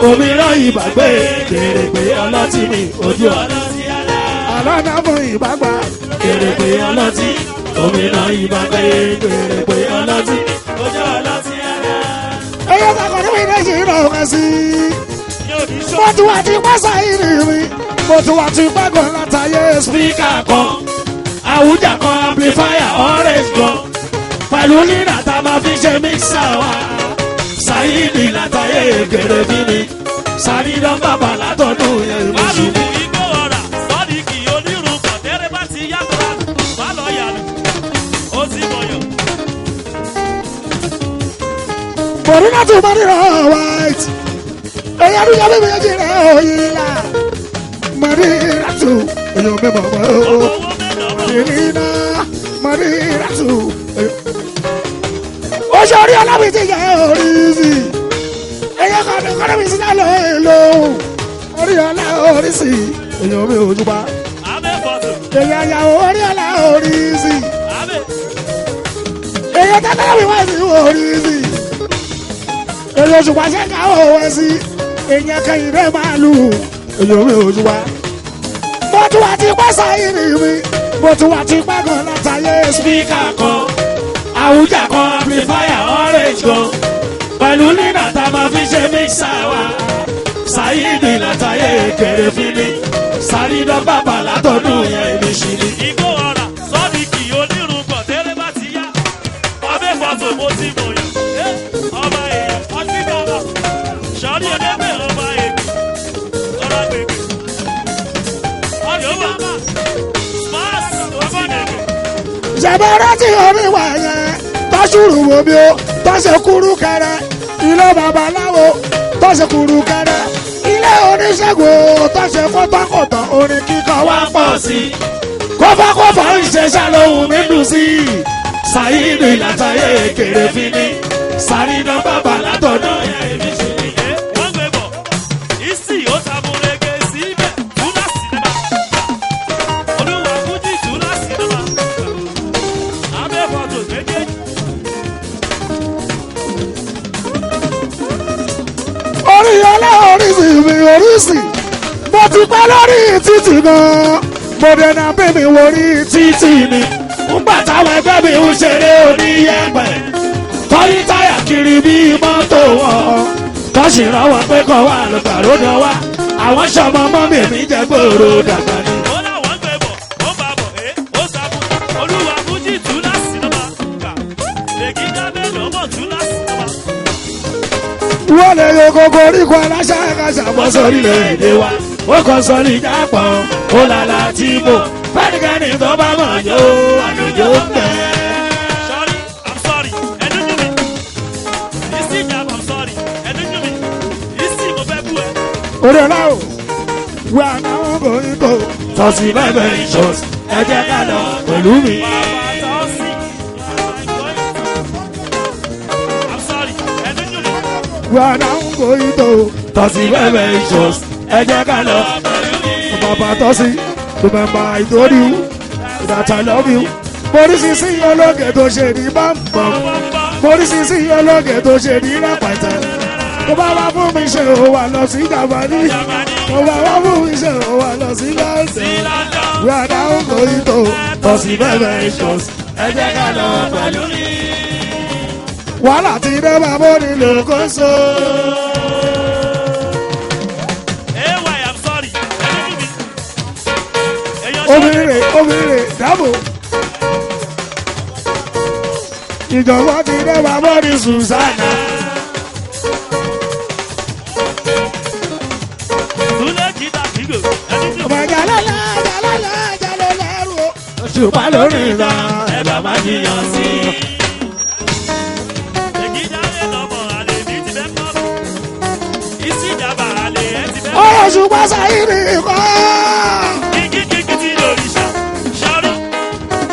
Òmíràn ìbàgbé. Kèrègbè ọlọ́tí mi. Ojú ọlọ́tí alá. àlọ́ náà wò ìbábà. Kèrègbè ọlọ́tí. Òmíràn ìbàgbé. Kèrègbè ọlọ́tí. rẹ̀ sí. mo ti wá ti pásá ìrìn mi mo ti wá ti pẹ́gàn látàyè spíkà kan àwùjá kan amplifier orange gan pẹ̀lú nínà tá a máa fi ṣe mixer wa Saidi látàyè gèrè bí mi Sàrídán bàbá látọ̀dún yẹn mi sí. Márùn-ún igbó ọ̀rà sọ́ọ̀dìkì onírun kọ̀tẹ́rẹ́ bá ti yàtọ̀ wà lọ yàrá ó sì mọ̀yàn. Bọ̀dúnà tó bá nínú white èyí àdúgbò bí mi ti rẹ̀ òyìn la Mọ̀dínàtù èyí ò mẹ́mọ̀ mọ́ o Mọ̀dínà Mọ̀dínàtù. Ó ṣe orí ọlọ́bì ti yẹ orí sí èyí kọ́ni mi sí náà lóhùn orí ọlá orí sí èyí ò mẹ́ òjúpa èyí àyàwó orí ọlá orí sí èyí tẹ́tẹ́ mi wá sí orí sí èyí oṣù pàṣẹ káwọ́ wẹ̀ sí èyí kẹyìn rẹ̀ máa lù èyí ò mẹ́ òjúpa. Mo tún wá ti pẹ́ sáyìnì mi mo tún wá ti pẹ́ gan látàyè spíkà kan àwùjá kan amplifier orange gan pẹ̀lú nínà tá a máa fi ṣe mixer wa Saidi látàyè kéré fílí Sàrídán bàbá látọ̀dún yẹn mi sí ni. Igbó ọ̀rà sọ́ọ̀dìkì onírun kọ̀tẹ́rẹ́ bá ti yá ọbẹ̀ fọ́tò mo ti mọ̀yàn. Ọba èèyàn ọtí bàbá sọ́ọ́dì ẹlẹ́gbẹ̀ẹ́ ọba èèyàn ọ̀rọ̀ gbègbè. Ọ̀yọ́ bàbá smart ọba nẹ̀gẹ̀. Ṣẹ̀bẹ̀rẹ̀ tí oníwà yẹn tọ́ṣùrù wo bí ó tọ́ṣe kúrú kẹrẹ ilé babaláwo tọ́ṣe kúrú kẹrẹ ilé oníṣègùn tọ́ṣe kọ́tọ́kọ̀tọ̀ orin kíkọ wá pọ̀ sí i kọ́fàkọ́fà ń ṣe ṣàlóhùn mi dùn sí i Saidi látàyè kéré fíní Sàrídán bàbá látọ̀dún yẹn mi sí ni. Wọ́n gbé bọ̀ ìsì ó sàmúrege síbẹ̀ túlá sinimá olúwa fújì túlá sinimá abẹ́ fọ́tò méjèèjì. Orí ọlá oríṣi mi oríṣi mo ti pẹ́ lórí títì gan-an mo dẹ̀nà bí mi wò rí títì ni nígbà táwọn ẹgbẹ́ mi ń ṣeré oníyẹ̀pẹ̀ tọ́yí táyà kiri bí mọ́tò wọn tọ́sí rọ́wọ́ pé kọ́ wà lọ́gbà lódò wá àwọn sọmọ mọ́ mi mi jẹ́ gbòòrò dàgbà ni. Ó láwọn gbé bọ̀ ó bá bọ̀ ó sàmú olúwa fújì túlá sinimá kà lèkì dábẹ́ lọ́mọ túlá sinimá. Wọ́n lè yo kókó oríkọ aláṣà kàṣà bọ́ sórílẹ̀ èdè wa ó kàn sọ ní jápọ̀ ó lálá tí mo fẹ́nìkanì tó bá mọ̀ yó àlùjọ pẹ́. Sorry, I'm sorry, ẹnu dùn mí. Ìsì ìjàmbá I'm sorry, ẹnu dùn mí. Ìsì mo fẹ́ bú ẹ. Orí ọlá o wà náà kò ní kò tọ́sí bẹ́ẹ̀ ìṣọ́sí ẹ jẹ́ ká lọ pẹ̀lú mi. Bàbá Tọ́sí. I'm sorry, ẹnu dùn mí. Wà náà kò ní kò tọ́sí bẹ́ẹ̀ ìṣọ́sí ẹ jẹ́ ká lọ. Bàbá Tọ́sí remember I told you that I love you. Morísìsì ológe tó ṣe ní bámbam Morísìsì ológe tó ṣe ní rápàtà tó bá wá fún mi ṣe ò wà lọ sí Jámánì tó bá wá fún mi ṣe ò wà lọ sí London wíwá dáhùn kò ní tó Tọ́sí bẹ́ẹ̀ ìṣọ́sí ẹ jẹ́ ká lọ pẹ̀lú mi. Wàhálà ti dé bàbá onílò kó so. I'm sorry, ẹnu dùn mí. Èèyàn Obìnrin dábò ìjọba ti dé bàbá ní Susanna. Túlẹ̀ jìdá fígò, ẹnu dùn mí. Ọmọ jalala lẹ́rù o. Òṣùpá lórí ìlà Ẹ̀bà má jiyàn sí i. Èkì jáde lọ́mọ àlè ní ti bẹ́ pọ̀. Ìsì ìjàmbá àlè ẹ̀ ti bẹ́ pọ̀. ọ̀rọ̀ Òṣùpá Saidi kọ́. Kíkí ti lòrìṣà.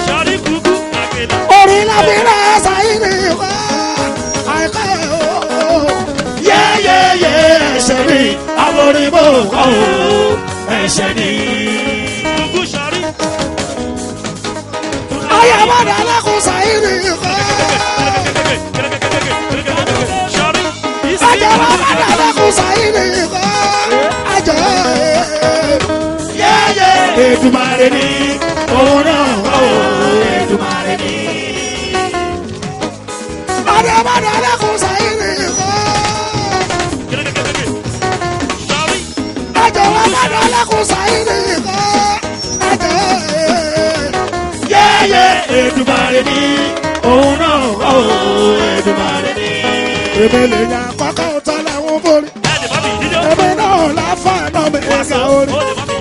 Sọ́rí kúkú àgbèlà. Orí lábẹ́rẹ́ Saidi kọ́. Àìkọ́ o. Yẹ́yẹ́yẹ́ ẹ̀ṣẹ̀ ni àwọn onímọ̀ kọ́ o. Ẹ̀ṣẹ̀ ni. Kúkú sọ́rí. Ayọ̀mọ̀dé lẹ́kùn Saidi kọ́. Sọ́rí. Ayọ̀mọ̀dé lẹ́kùn Saidi kọ́. Àjọ yẹ́yẹ́ Èdùmàrè ni òun náà kọ́ o. Èdùmàrè ni. Ayọ̀mọ̀dé lẹ́kùn Saidi kọ́. ọ̀kadà lẹ́kùn sáyidì kọ́ ẹ̀jẹ̀. yẹ́yẹ́ Èdùmàrè ní òun náà wà ó Èdùmàrè ní. èmi lè yan kọ́kọ́ tán lẹ́wọ̀n borí. èmi náà láfààná mi ẹ̀ka orí.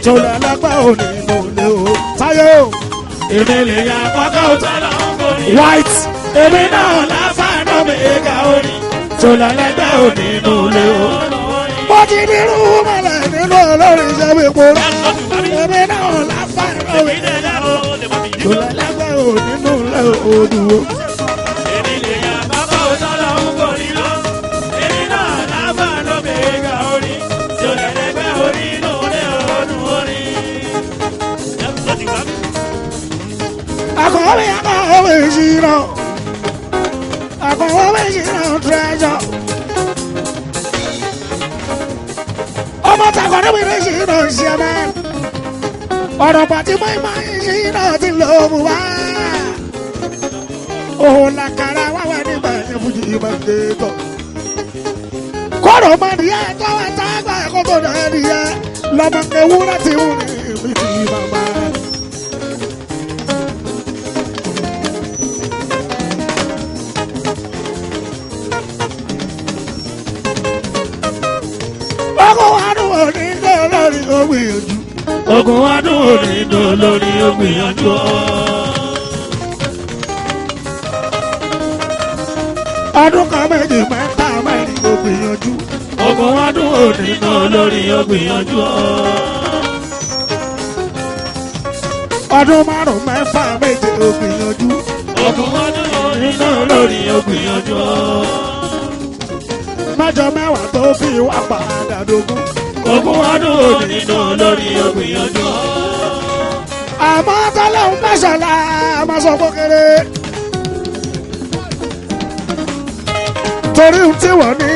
tòlẹ̀ lẹ́gbẹ́ òní mo lè o. táyé o. èmi lè yan kọ́kọ́ tán lẹ́wọ̀n borí. white. èmi náà láfààná mi ẹ̀ka orí. tòlẹ̀ lẹ́gbẹ́ òní mo lè o. mo ti ní irú mọ́lẹ̀ nínú olórin ìṣẹ́bí kúrò. èmi náà láfààná mi ẹ̀ka orí. tòlẹ̀ lẹ́gbẹ́ òní mo lè o dúró. èmi lè yan kọ́kọ́ tán lẹ́wọ̀n borí lọ. èmi náà láfààná mi ẹ̀ka orí. tòlẹ̀ lẹ́gbẹ́ òní mo lè o dùn orí. akọ̀wé ìṣirò. akọ̀wé ìṣirò treasure. ọmọ takọ̀ níbi ní ìṣirò ṣẹ́mẹ́. ọ̀rọ̀ pàtí mọ́ ìṣirò ti lò mú wá. òun làkàrà wáwá nígbà yẹn fún yìí máa ń dé tọ̀. kọ́rọ̀ máa nìyẹn tọ́wọ́ tá a gbà ẹ̀kọ́ tó dẹ̀ nìyẹn. lọ́mọ ewúrẹ́ ti wù ní ibi tí màmá. ogun adùn òní ló lórí ògbìyànjú ọ. ọdún kan méjì mẹ́ta mẹ́rin ògbìyànjú. ogun adùn òní ló lórí ògbìyànjú ọ. ọdún márùn mẹ́fà méje ògbìyànjú. ogun adùn òní ló lórí ògbìyànjú ọ. mẹ́jọ mẹ́wàá tó fi wá padà dógún. ogun adùn òní ló lórí ògbìyànjú ọ. àmọ́ tọ́lẹ̀ ń mẹ́sàn-án máa sọ fún kéré. torí tí wọ́n ní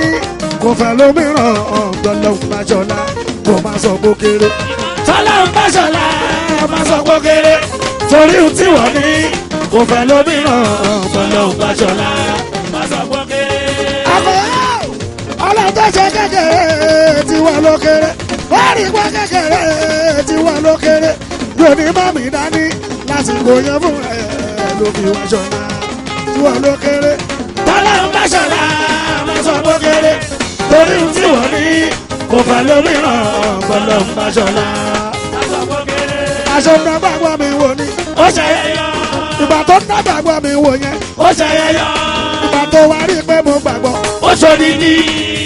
kò fẹ́ lómìíràn ọ̀gbọ́nlọ́ májọ́lá kò máa sọ fún kéré. tọ́lẹ̀ ń mẹ́sàn-án máa sọ fún kéré. torí tí wọ́n ní kò fẹ́ lómìíràn ọ̀gbọ́nlọ́ májọ́lá máa sọ fún kéré. àmọ́ ọlọ́dọ̀ ṣe kékeré tí wọ́n ló kéré. wọ́n rí pé kékeré tí wọ́n ló kéré. lóní mọ́mí dání lásìkò yẹn fún ẹ̀ ló fi wá ṣọlá tí wọ́n ló kéré. tọ́lẹ̀ ń mẹ́sàn-án máa sọ fún kéré. torí tí wọ́n ní kò fẹ́ lómìíràn ọ̀gbọ́nlọ́ májọ́lá. máa sọ fún kéré. aṣọ ń dábàgbọ́ mi wò ni. ó ṣe yẹyọ. ìgbà tó ń dábàgbọ́ mi wò yẹn. ó ṣe yẹyọ. ìgbà tó wá rí pé mo gbàgbọ́. ó ṣòdìdí.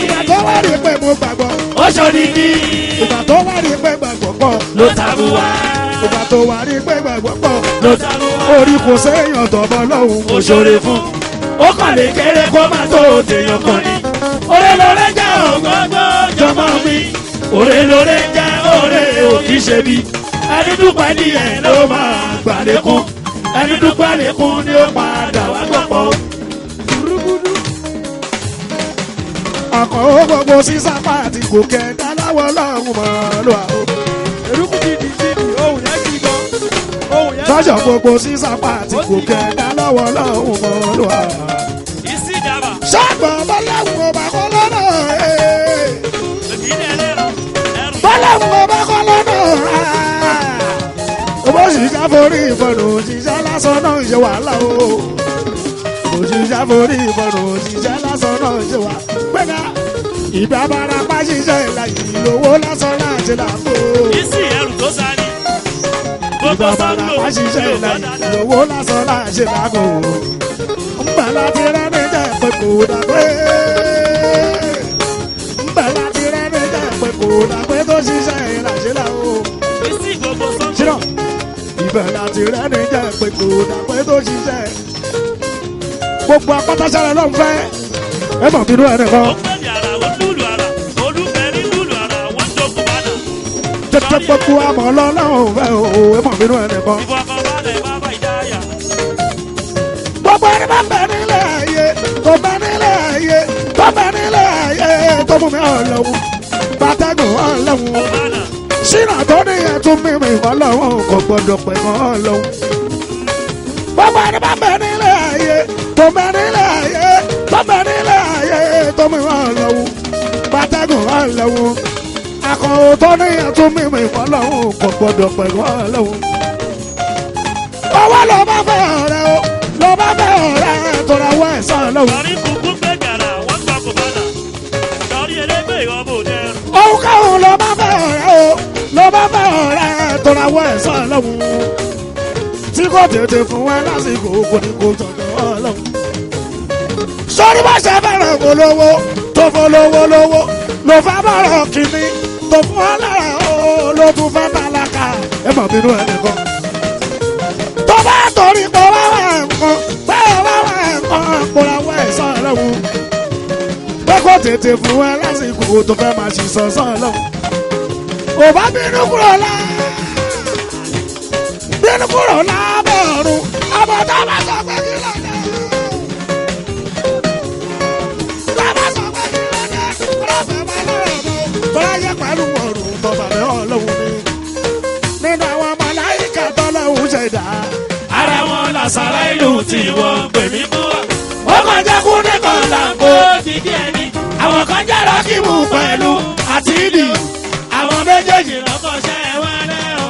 ìgbà tó wá rí pé mo gbàgbọ́. ó ṣòdìdí. ìgbà tó wá rí pé gbàgbọ́ pọ̀. ló tabu wá. ìgbà tó wá rí pé gbàgbọ́ pọ̀. ló tabu wá. orí kò séèyàn tọ̀bọ̀ lọ́hùn. ó ṣòre fún. ó kàn lè kéré kó má tó tèèyàn kan ni. òrè lóore jẹ́ ògógó jọmọ mi. òrè lóore jẹ́ òrè òkì ṣe bí. ẹni dúpẹ́ ní ẹ̀ ló máa gbà lékún. ẹni dúpẹ́ lékún ni ó padà wá gbọ́pọ̀. àkọ́wọ́ gbogbo sísápá àti gòkè dáláwọ̀ lọ́hùn mọ́ ló wà ó. eruku dìdì dìdì ohun yẹn kì í gan. ohun yẹn. sọ́jọ́ gbogbo sísápá àti gòkè dáláwọ̀ lọ́hùn mọ́ ló wà ó. ìsì ìjàmbá. ṣọ́gbọ̀n bọ́láhùn ọba kọ́ lọ́nà. ìdílé ẹlẹ́rọ. ẹrù. bọ́láhùn ọba kọ́ lọ́nà. bó ṣiṣẹ́ forí ìfọ̀nù òṣìṣẹ́ lásán náà ṣe wàhálà o. òṣìṣẹ́ forí ìfọ̀nù òṣìṣẹ́ lásán náà ṣe wà. gbẹ́gà ìgbà bára pa ṣiṣẹ́ ìlàyé lówó lásán náà ṣe làbò. ìsì ẹrù tó sáré. ìgbà bára pa ṣiṣẹ́ ìlàyé lówó lásán náà ṣe làbò. ńgbà láti rẹ́ni jẹ́ pé kò dàgbé. ńgbà láti rẹ́ni jẹ́ pé kò dàgbé tó ṣiṣẹ́ ìlàṣẹ́ làwọ̀. ìsì gbogbo sọ́kùn. ṣírọ̀ ibẹ̀ láti rẹ́ni jẹ́ pé kò dàgbé tó ṣiṣẹ́. gbogbo apátására ló ń fẹ́ ẹ mọ̀ bínú ẹ̀ nìkan. ọ̀pẹ̀lì ara wọ́n lùlù ara olùfẹ̀rí lùlù ara wọ́n jókòó bàdà. tètè gbogbo àmọ́ lọ́lọ́run fẹ́ o ẹ mọ̀ bínú ẹ̀ nìkan. ìfọ̀kànbalẹ̀ bàbá ìdáyà. gbogbo ẹni bá bẹ nílẹ̀ ayé tó bẹ nílẹ̀ ayé tó bẹ nílẹ̀ ayé tó mú mi ọlọ́wọ́ bàtẹ́gùn ọlọ́wọ́ bàdà. ṣínà tó níyẹn tún mímì ọlọ́wọ́ kò gbọdọ̀ pẹ̀ mọ́ ọlọ́wọ́. gbogbo ẹni bá bẹ nílẹ̀ ayé tó bẹ nílẹ̀ ayé tó bẹ nílẹ̀ ayé tó mú mi ọlọ́wọ́ bàtẹ́gùn ọlọ́wọ́ akọ ò tó níyàn tún mímì fọlọ́hún kò gbọdọ̀ pẹ̀lú ọlọ́hún. owó ló bá fẹ́ ọ̀rẹ́ o ló bá fẹ́ ọ̀rẹ́ tó ra wọ ẹ̀sán ọlọ́hún. Sọ̀rí kúkú gbé gàrà, wọ́n gbà kò bàlà. Sọ̀rí elégbè ọmọ òde ẹrù. òun káwọn ló bá fẹ́ ọ̀rẹ́ o ló bá fẹ́ ọ̀rẹ́ tó ra wọ ẹ̀sán ọlọ́hún. tí kò tètè fún ẹ lásìkò kò ní kó tọ̀dọ̀ ọlọ́hún. sọ́rí bá ṣe fẹ́ràn olówó tó fọlọ́wọ́ lówó ló fẹ́ bọ̀rọ̀ kìíní tó fún ọ lára o ló tún fẹ́ tálákà ẹ mọ̀ bínú ẹ nìkan. tó bá torí pé wá wà nǹkan pé wá wà nǹkan kóra wá ẹ̀sán ọlọ́run pé kò tètè fún ẹ lásìkò tó fẹ́ máa ṣì sọ̀sán ọlọ́run. ò bá bínú kúrò lábẹ́ ọ̀run àbọ̀tá bá sọ pé kí ló dé. báyẹ̀ pẹ̀lú ọ̀rùn bọ̀bà rẹ̀ ọlọ́run ni nínú àwọn màláíkà tọ́lọ́run ṣẹ̀dá. ara wọn làṣàrà ìlú tí wọ́n pè mí fún wa. wọ́n kàn jẹ́ kú nìkan làǹkó dídí ẹni. àwọn kan jẹ́ rọ́kìmù pẹ̀lú àti ìdì. àwọn méjèèjì lọ́kọ̀ọ́ṣẹ́ wọn rẹ̀ o.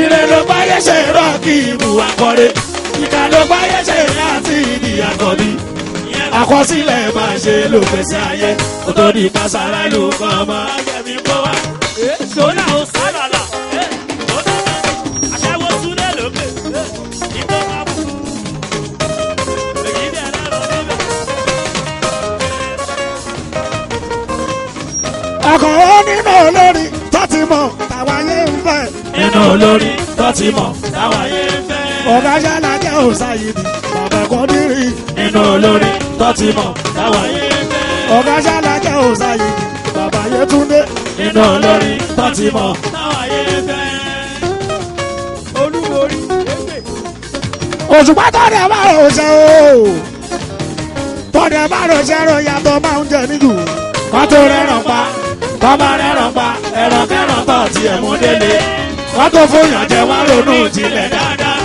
ire ló báyé ṣe rọ́kìmù akọ́re. ìkà ló báyé ṣe láti ìdí àkọ́bí. àkọsílẹ̀ máa ṣe ló fèsì ayé. kó tó di pàṣàrà ìlú kan ọmọ ajẹ́mi kó wa. Sọ́nà ò sálàlà. Aṣẹ́wó súnlẹ̀ lókè. Ìgbọ́ máa bù. Èyí dẹ̀ lẹ́rọ níbẹ̀. àkọ́wọ́ nínú olórí tó ti mọ̀ táwa yé ń fẹ́. nínú olórí tó ti mọ̀ táwa yé ń fẹ́. ọ̀gá ṣáláńjẹ́ òsáyìdì bàbá kan dírì. nínú olórí tó ti mọ̀ táwa yé ń fẹ́. ọ̀gá ṣáláńjẹ́ òsáyìdì bàbá Yétúndé. nínú olórí tó ti mọ̀ táwa yé ń fẹ́. Olúborí égbè. òṣùpá tọ́dẹ̀ bá rò ṣe o tọ́dẹ̀ bá rò ṣe rò yàtọ̀ máa ń jẹ níjù. kọ́ tó rẹ́ràn pa kọ́ bá rẹ́ràn pa ẹ̀ràn kẹ́ràn tọ̀ tí ẹ̀ mú délé. kọ́ tó fòyàn jẹ wá ronú jinlẹ̀ dáadáa.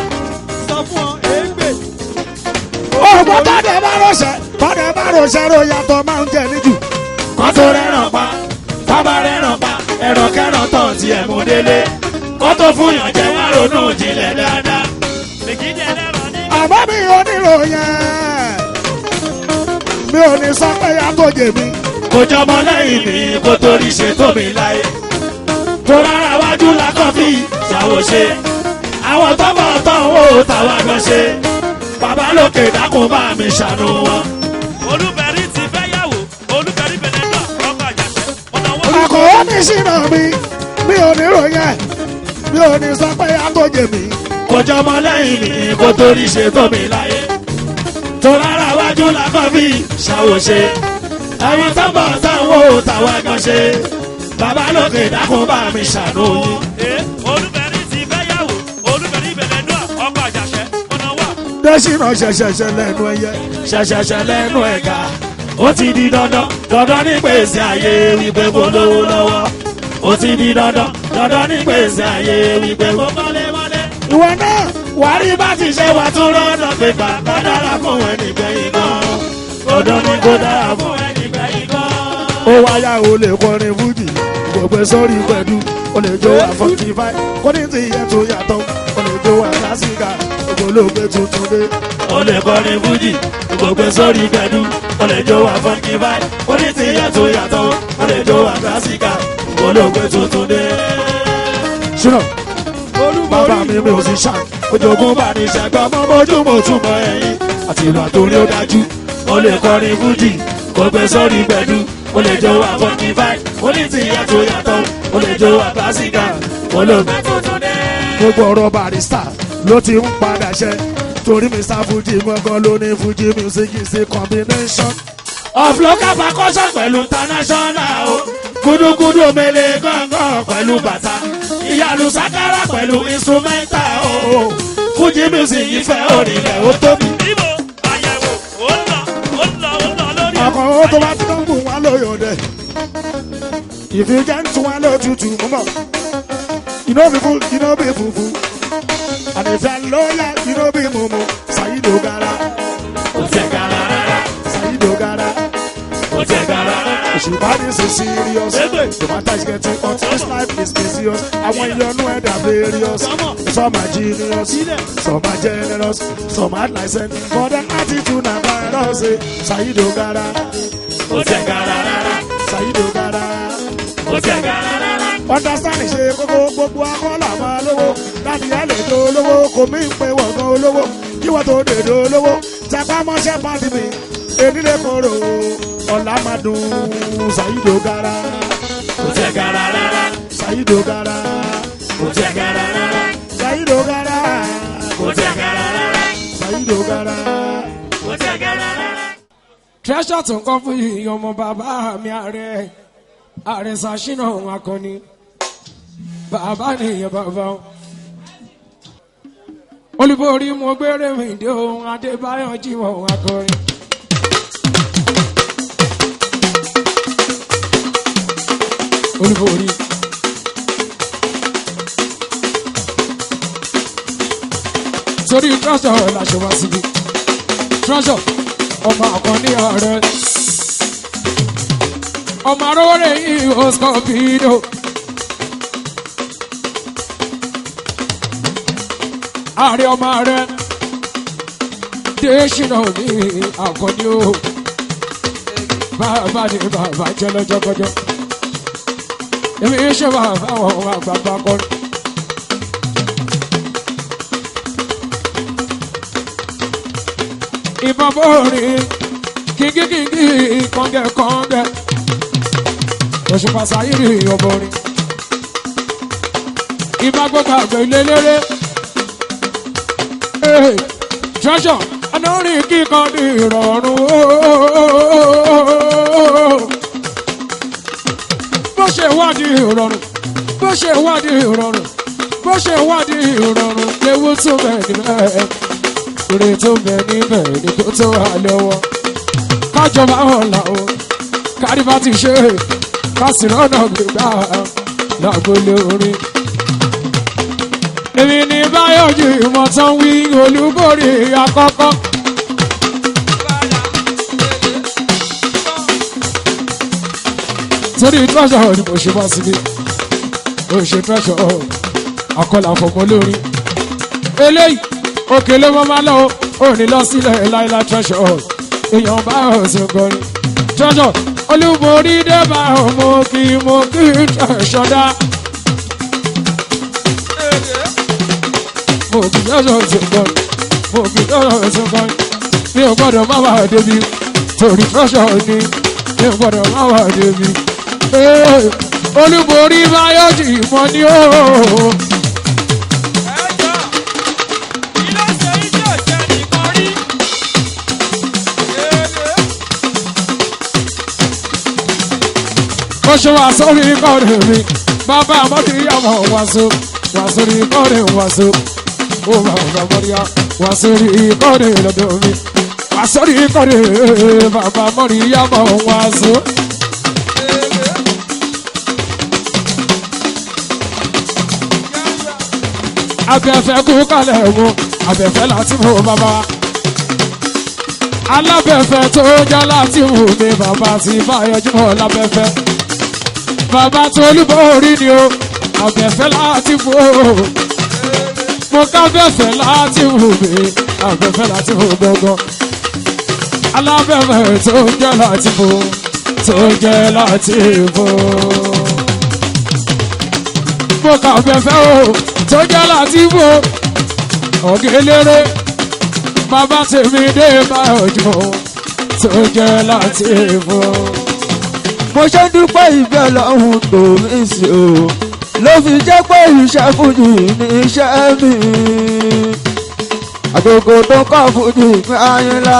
Sọ fún ọ égbè. òṣùpá tọ́dẹ̀ bá rò ṣe rò yàtọ̀ máa ń jẹ níjù. kọ́ tó rẹ́ràn pa kọ́ bá rẹ́ràn pa ẹ̀ràn kẹ́ràn tọ̀ tí ẹ̀ mú délé. kọ́ tó fòyàn jẹ wá ronú jinlẹ̀ dáadáa. Èyí dẹ̀ lẹ́rọ níbẹ̀. àmọ́ mi ò nílò yẹn mi ò ní sọ pé yàtọ̀ jèmi. kò jọmọ lẹ́yìn mi kó torí ṣe tó mi láyé. tó rárá wájú lákọ̀ fi ṣàwòṣe. àwọn tọ́mọ̀ tán ó tàwa gan ṣe. bàbá lókè dákun bá mi ṣàánú wọn. Olúbẹ̀rí ti fẹ́ yàwó. Olúbẹ̀rí bẹ̀rẹ̀ náà rọ́bà jàṣẹ́. Ọ̀nà wọ́n. àkọ́wọ́ mi ṣìnà mi ò nílò yẹn mi ò ní sọ pé yàtọ̀ jèmi. kò jọmọ lẹ́yìn mi kó torí ṣe tó mi láyé. tó rárá wájú lákọ̀ fi ṣàwòṣe. àwọn tọ́mọ̀ tán ó tàwa gan ṣe. bàbá lókè dákun bá mi ṣàánú yín. Olúbẹ̀rí ti fẹ́ yàwó. Olúbẹ̀rí bẹ̀rẹ̀ náà ọkọ̀ àjàṣẹ́. Ọ̀nà wà. dẹ́sínà ṣẹ̀ṣẹ̀ṣẹ̀ lẹ́nu ẹyẹ. ṣẹ̀ṣẹ̀ṣẹ̀ lẹ́nu ẹ̀ka ó ti di dandan dandan ní gbèsè ayé wípé kò lówó lọ́wọ́. ó ti di dandan dandan ní gbèsè ayé wípé kò mọ́lé mọ́lé. ìwọ náà wàá rí bá ti ṣe wà tún rọ́nà pé bàbá dára fún ẹnì gbẹ̀yìn gan. dandan ni kò dára fún ẹnì gbẹ̀yìn gan. ó wáyà ó lè kọrin fújì gbogbo sórí pẹ̀lú ó lè jó wà fọ́nkì fáì kó ní ti yẹ tó yàtọ̀ ó lè jó wà lásìkà ògbólógbé tuntun dé. ó lè kọrin fújì gbogbo sórí pẹ̀lú ó lè jó wà fọ́nkì fáì kó ní ti yẹ tó yàtọ̀ ó lè jó wà lásìkà ògbólógbé tuntun dé. ṣùnà bàbá mi ò sì ṣàn ojogun bá ní ṣẹgbọ́n mọ́ mọ́júmọ́ túmọ̀ ẹ̀yìn àti ìlú àtòrí ó dájú. ó lè kọrin fújì kó gbé sórí pẹ̀lú ó lè jó wà fọ́nkì fáì ó ní ti yẹ tó yàtọ̀ ó lè jó wà lásìkà ògbólógbé tuntun dé. gbogbo ọ̀rọ̀ barista ló ti ń padà ṣẹ torí Mr. Fuji gbọ́ngàn ló ní Fuji music is a combination of local percussion pẹ̀lú international o. gúdúgúdú omele gángan pẹ̀lú bàtà. ìyàlú sakara pẹ̀lú instrumental o. Fuji music ìfẹ́ orílẹ̀ ó tóbi. Ibo àyẹ̀wò ó ń lọ lórí. ọkọ̀ owó tó bá ti ń bù wọn lóyò dẹ̀ ìfijẹ́ ń tún wọn lótútù mọ́ iná bí fún iná bí funfun àdìfẹ́ lóyà iná bí mumu Sayido Gara ó tẹ̀ gara rárá Sayido Gara ó tẹ̀ gara rárá. She body is serious. The matter is getting hot. This life is serious. I want you to know they're various. Some are genius, some are generous, some are licensed. For the attitude and virus. Saido Gara, Saido Gara. Understand ṣe kókó gbogbo akọ́là máa lówó láti ẹ̀lẹ́ tó lówó kò mí pé wọ̀gán olówó kí wọ́n tó dèdè olówó tẹpá mọ́ṣẹ́ pàdé mi èdílé koro ọ̀la máa dùn Saido Gara. Saido Gara. Saido Gara. Saido Gara. Treasure tó ń kọ́ fún yìí ọmọ bàbá mi ààrẹ Ṣàṣínà Akànnì bàbá nìyẹn bàbá olùborí mo gbére mi dé ohun Adébáyọ̀ Jímọ̀ Akọrin. Olùborí torí Treasure làṣọ wá síbi Treasure ọmọ Akànnì ààrẹ ọmọ arówórè yìí ó Scorpido ààrẹ ọmọ ààrẹ Déṣínà ní Akànnì o bàbá ni bàbá jẹ́ lọ́jọ́kọjọ́ èmi ṣe bàbá àwọn àgbààgbà kọrin. ìbọn bóorin kíngíkíngí kọ́ngẹ́kọ́ngẹ́ Òṣùpá Sáyírì ọbọrin ìbá gbọ́dọ̀ àgbẹ̀ ilé léré Treasure olórin kíkọ ní ìrọ̀rùn bó ṣe wádìí ìrọ̀rùn bó ṣe wádìí ìrọ̀rùn bó ṣe wádìí ìrọ̀rùn léwu tó bẹ̀ níbẹ̀ èrè tó bẹ̀ níbẹ̀ ní kó tó wà lọ́wọ́ kájọba ọ̀la o kárí bá ti ṣe kásìrọ́nà gbégbá lágbolé orin. èmi ní Báyọ̀ Jímọ̀ tán wí olúborí àkọ́kọ́. torí Treasure ni mo ṣe wá síbi ó ṣe Treasure àkọlà fọmọ lórí eléyìí òkè ló mọ́ máa lọ ò ní lọ sílẹ̀ láìla Treasure èèyàn bá ọ̀sẹ̀ kọrin Treasure olúborí débà mo kí Treasure dá mo kí Treasure ọ̀sẹ̀ kọrin mo kí Treasure ọ̀sẹ̀ kọrin mi ò gbọ́dọ̀ má wà débi torí Treasure ni mi ò gbọ́dọ̀ má wà débi olúborí Báyọ̀ Jímọ̀ ni ó. ó ṣe wá sórí kọ́rin mi bàbá mọ́ríyàmọ wàásù wá sórí kọ́rin wàásù ó bàbá mọ́ríyà wá sórí kọ́rin lọ́dọ̀ mi wá sórí kọ́rin bàbá mọ́ríyàmọ wàásù. abẹ́fẹ́ kú kalẹ̀ wo abẹ́fẹ́ láti mú bàbá alábẹ́fẹ́ tó jẹ́ láti mú mi bàbá ti Báyọ̀ Jímọ̀ lábẹ́fẹ́. Bàbá tó olúborí ni o, abẹ́fẹ́ láti fò. Mo ká bẹ́fẹ́ láti wù mí, abẹ́fẹ́ láti fò gbọ́ngàn. Alábẹ́fẹ́ tó jẹ́ láti fò, tó jẹ́ láti fò. Mo ká bẹ́fẹ́ o, tó jẹ́ láti fò. Ọ̀gẹ́lẹ́rẹ́, bàbá tèmi dé Báyọ̀ Jímọ̀, tó jẹ́ láti fò. Mo ṣe dúpẹ́ ìfẹ́ lọ́hùn tó mí sí o ló fi jẹ́ pé iṣẹ́ fújì ní iṣẹ́ mi. Àgógó tó kọ́ fújì ní Ayínlá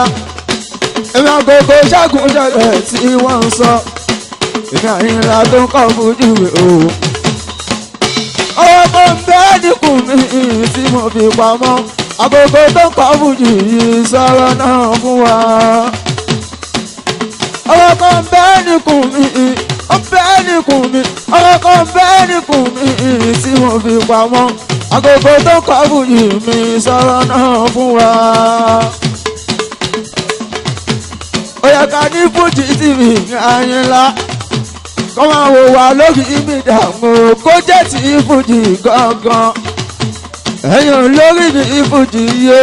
èmi àgógó ṣẹ́gun ṣẹlẹ̀ tí wọ́n ń sọ èmi Ayínlá tó kọ́ fújì o. Ọwọ́ tó ń bẹ́ níkùn mi tí mo fi pamọ́ àgógó tó kọ́ fújì yìí sọ̀rọ̀ náà fún wa. Ọwọ́ kan bẹ́ẹ̀ níkùn mi, ó bẹ́ẹ̀ níkùn mi, ọwọ́ kan bẹ́ẹ̀ níkùn mi tí mo fi pamọ́. Àgógó tó kọ́ fújì mi sọ̀rọ̀ náà fún wa. Ó yẹ ká ní fújì TV ní Ayínlá, kọ́ máa wò wá lórí mídà mo kó jẹ́ ti fújì gangan ẹ̀yin olórí ní fújì yó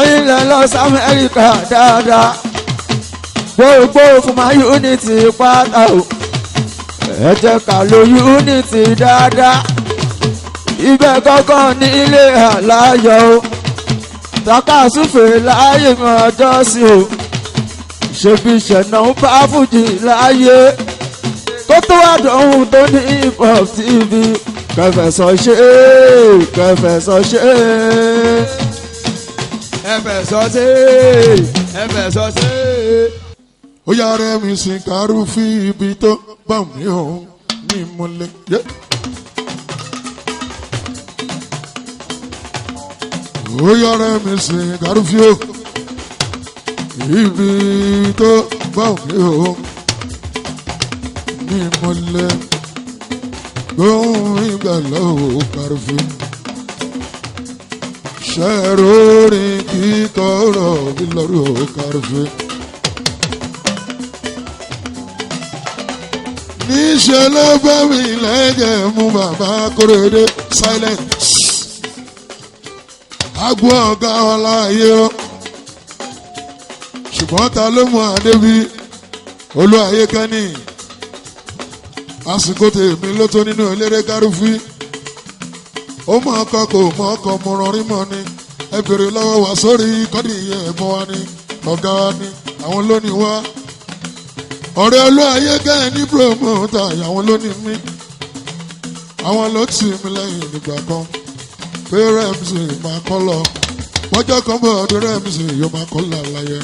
ẹ̀yin lẹ lọ sí Amẹ́ríkà dáadáa gbogbo fún ma unity pátá o ẹ jẹ́ ká lo unity dáadáa ibẹ̀ gangan ní ilé àláyọ̀ o takasúfè láàyè ọjọ́ sí o ṣebí ṣẹ̀nà ń bá fújì láàyè tó tó àdéhùn tó ní hip hop tv kẹfẹsọ ṣe kẹfẹsọ ṣe ẹfẹsọ ṣe ẹfẹsọ ṣe. ó yára mi sin kárú fi ibi tó bá mi ò ní múlẹ̀. ó yára mi sin kárú fi ó ibi tó bá mi ò ní múlẹ̀. gbóhùn ìgbàlọ́ kárú fi ṣẹ́rọ̀ọ́rì kíkọ́ ọ̀rọ̀ mi lọ́rọ̀ kárú fi. níṣẹ́ ló bá mi lẹ́jẹ̀ mú bàbá Kóredé silent. agbo ọ̀gá ọláyé o ṣùgbọ́n ta ló mú àdébí olú ayé kẹ́ni àsìkò tèmi ló tó nínú eléré kárúfì ó mọ ọkọ kò mọ ọkọ mo rọrí mọ ni ẹ bèrè lọ́wọ́ wá sórí kọ́dí iye ẹ̀mọ́ wa ni ọ̀gá wa ni àwọn lónìí wá ọ̀rẹ́ olú ayé kẹ́ni ní promoter àwọn lónìí mi àwọn ló tì mí lẹ́yìn nígbà kan pé rẹ́mùsì máa kọ́ lọ wọ́jọ́ kan bọ̀ ọdún rẹ́mùsì yóò máa kọ́ lọ àlàyé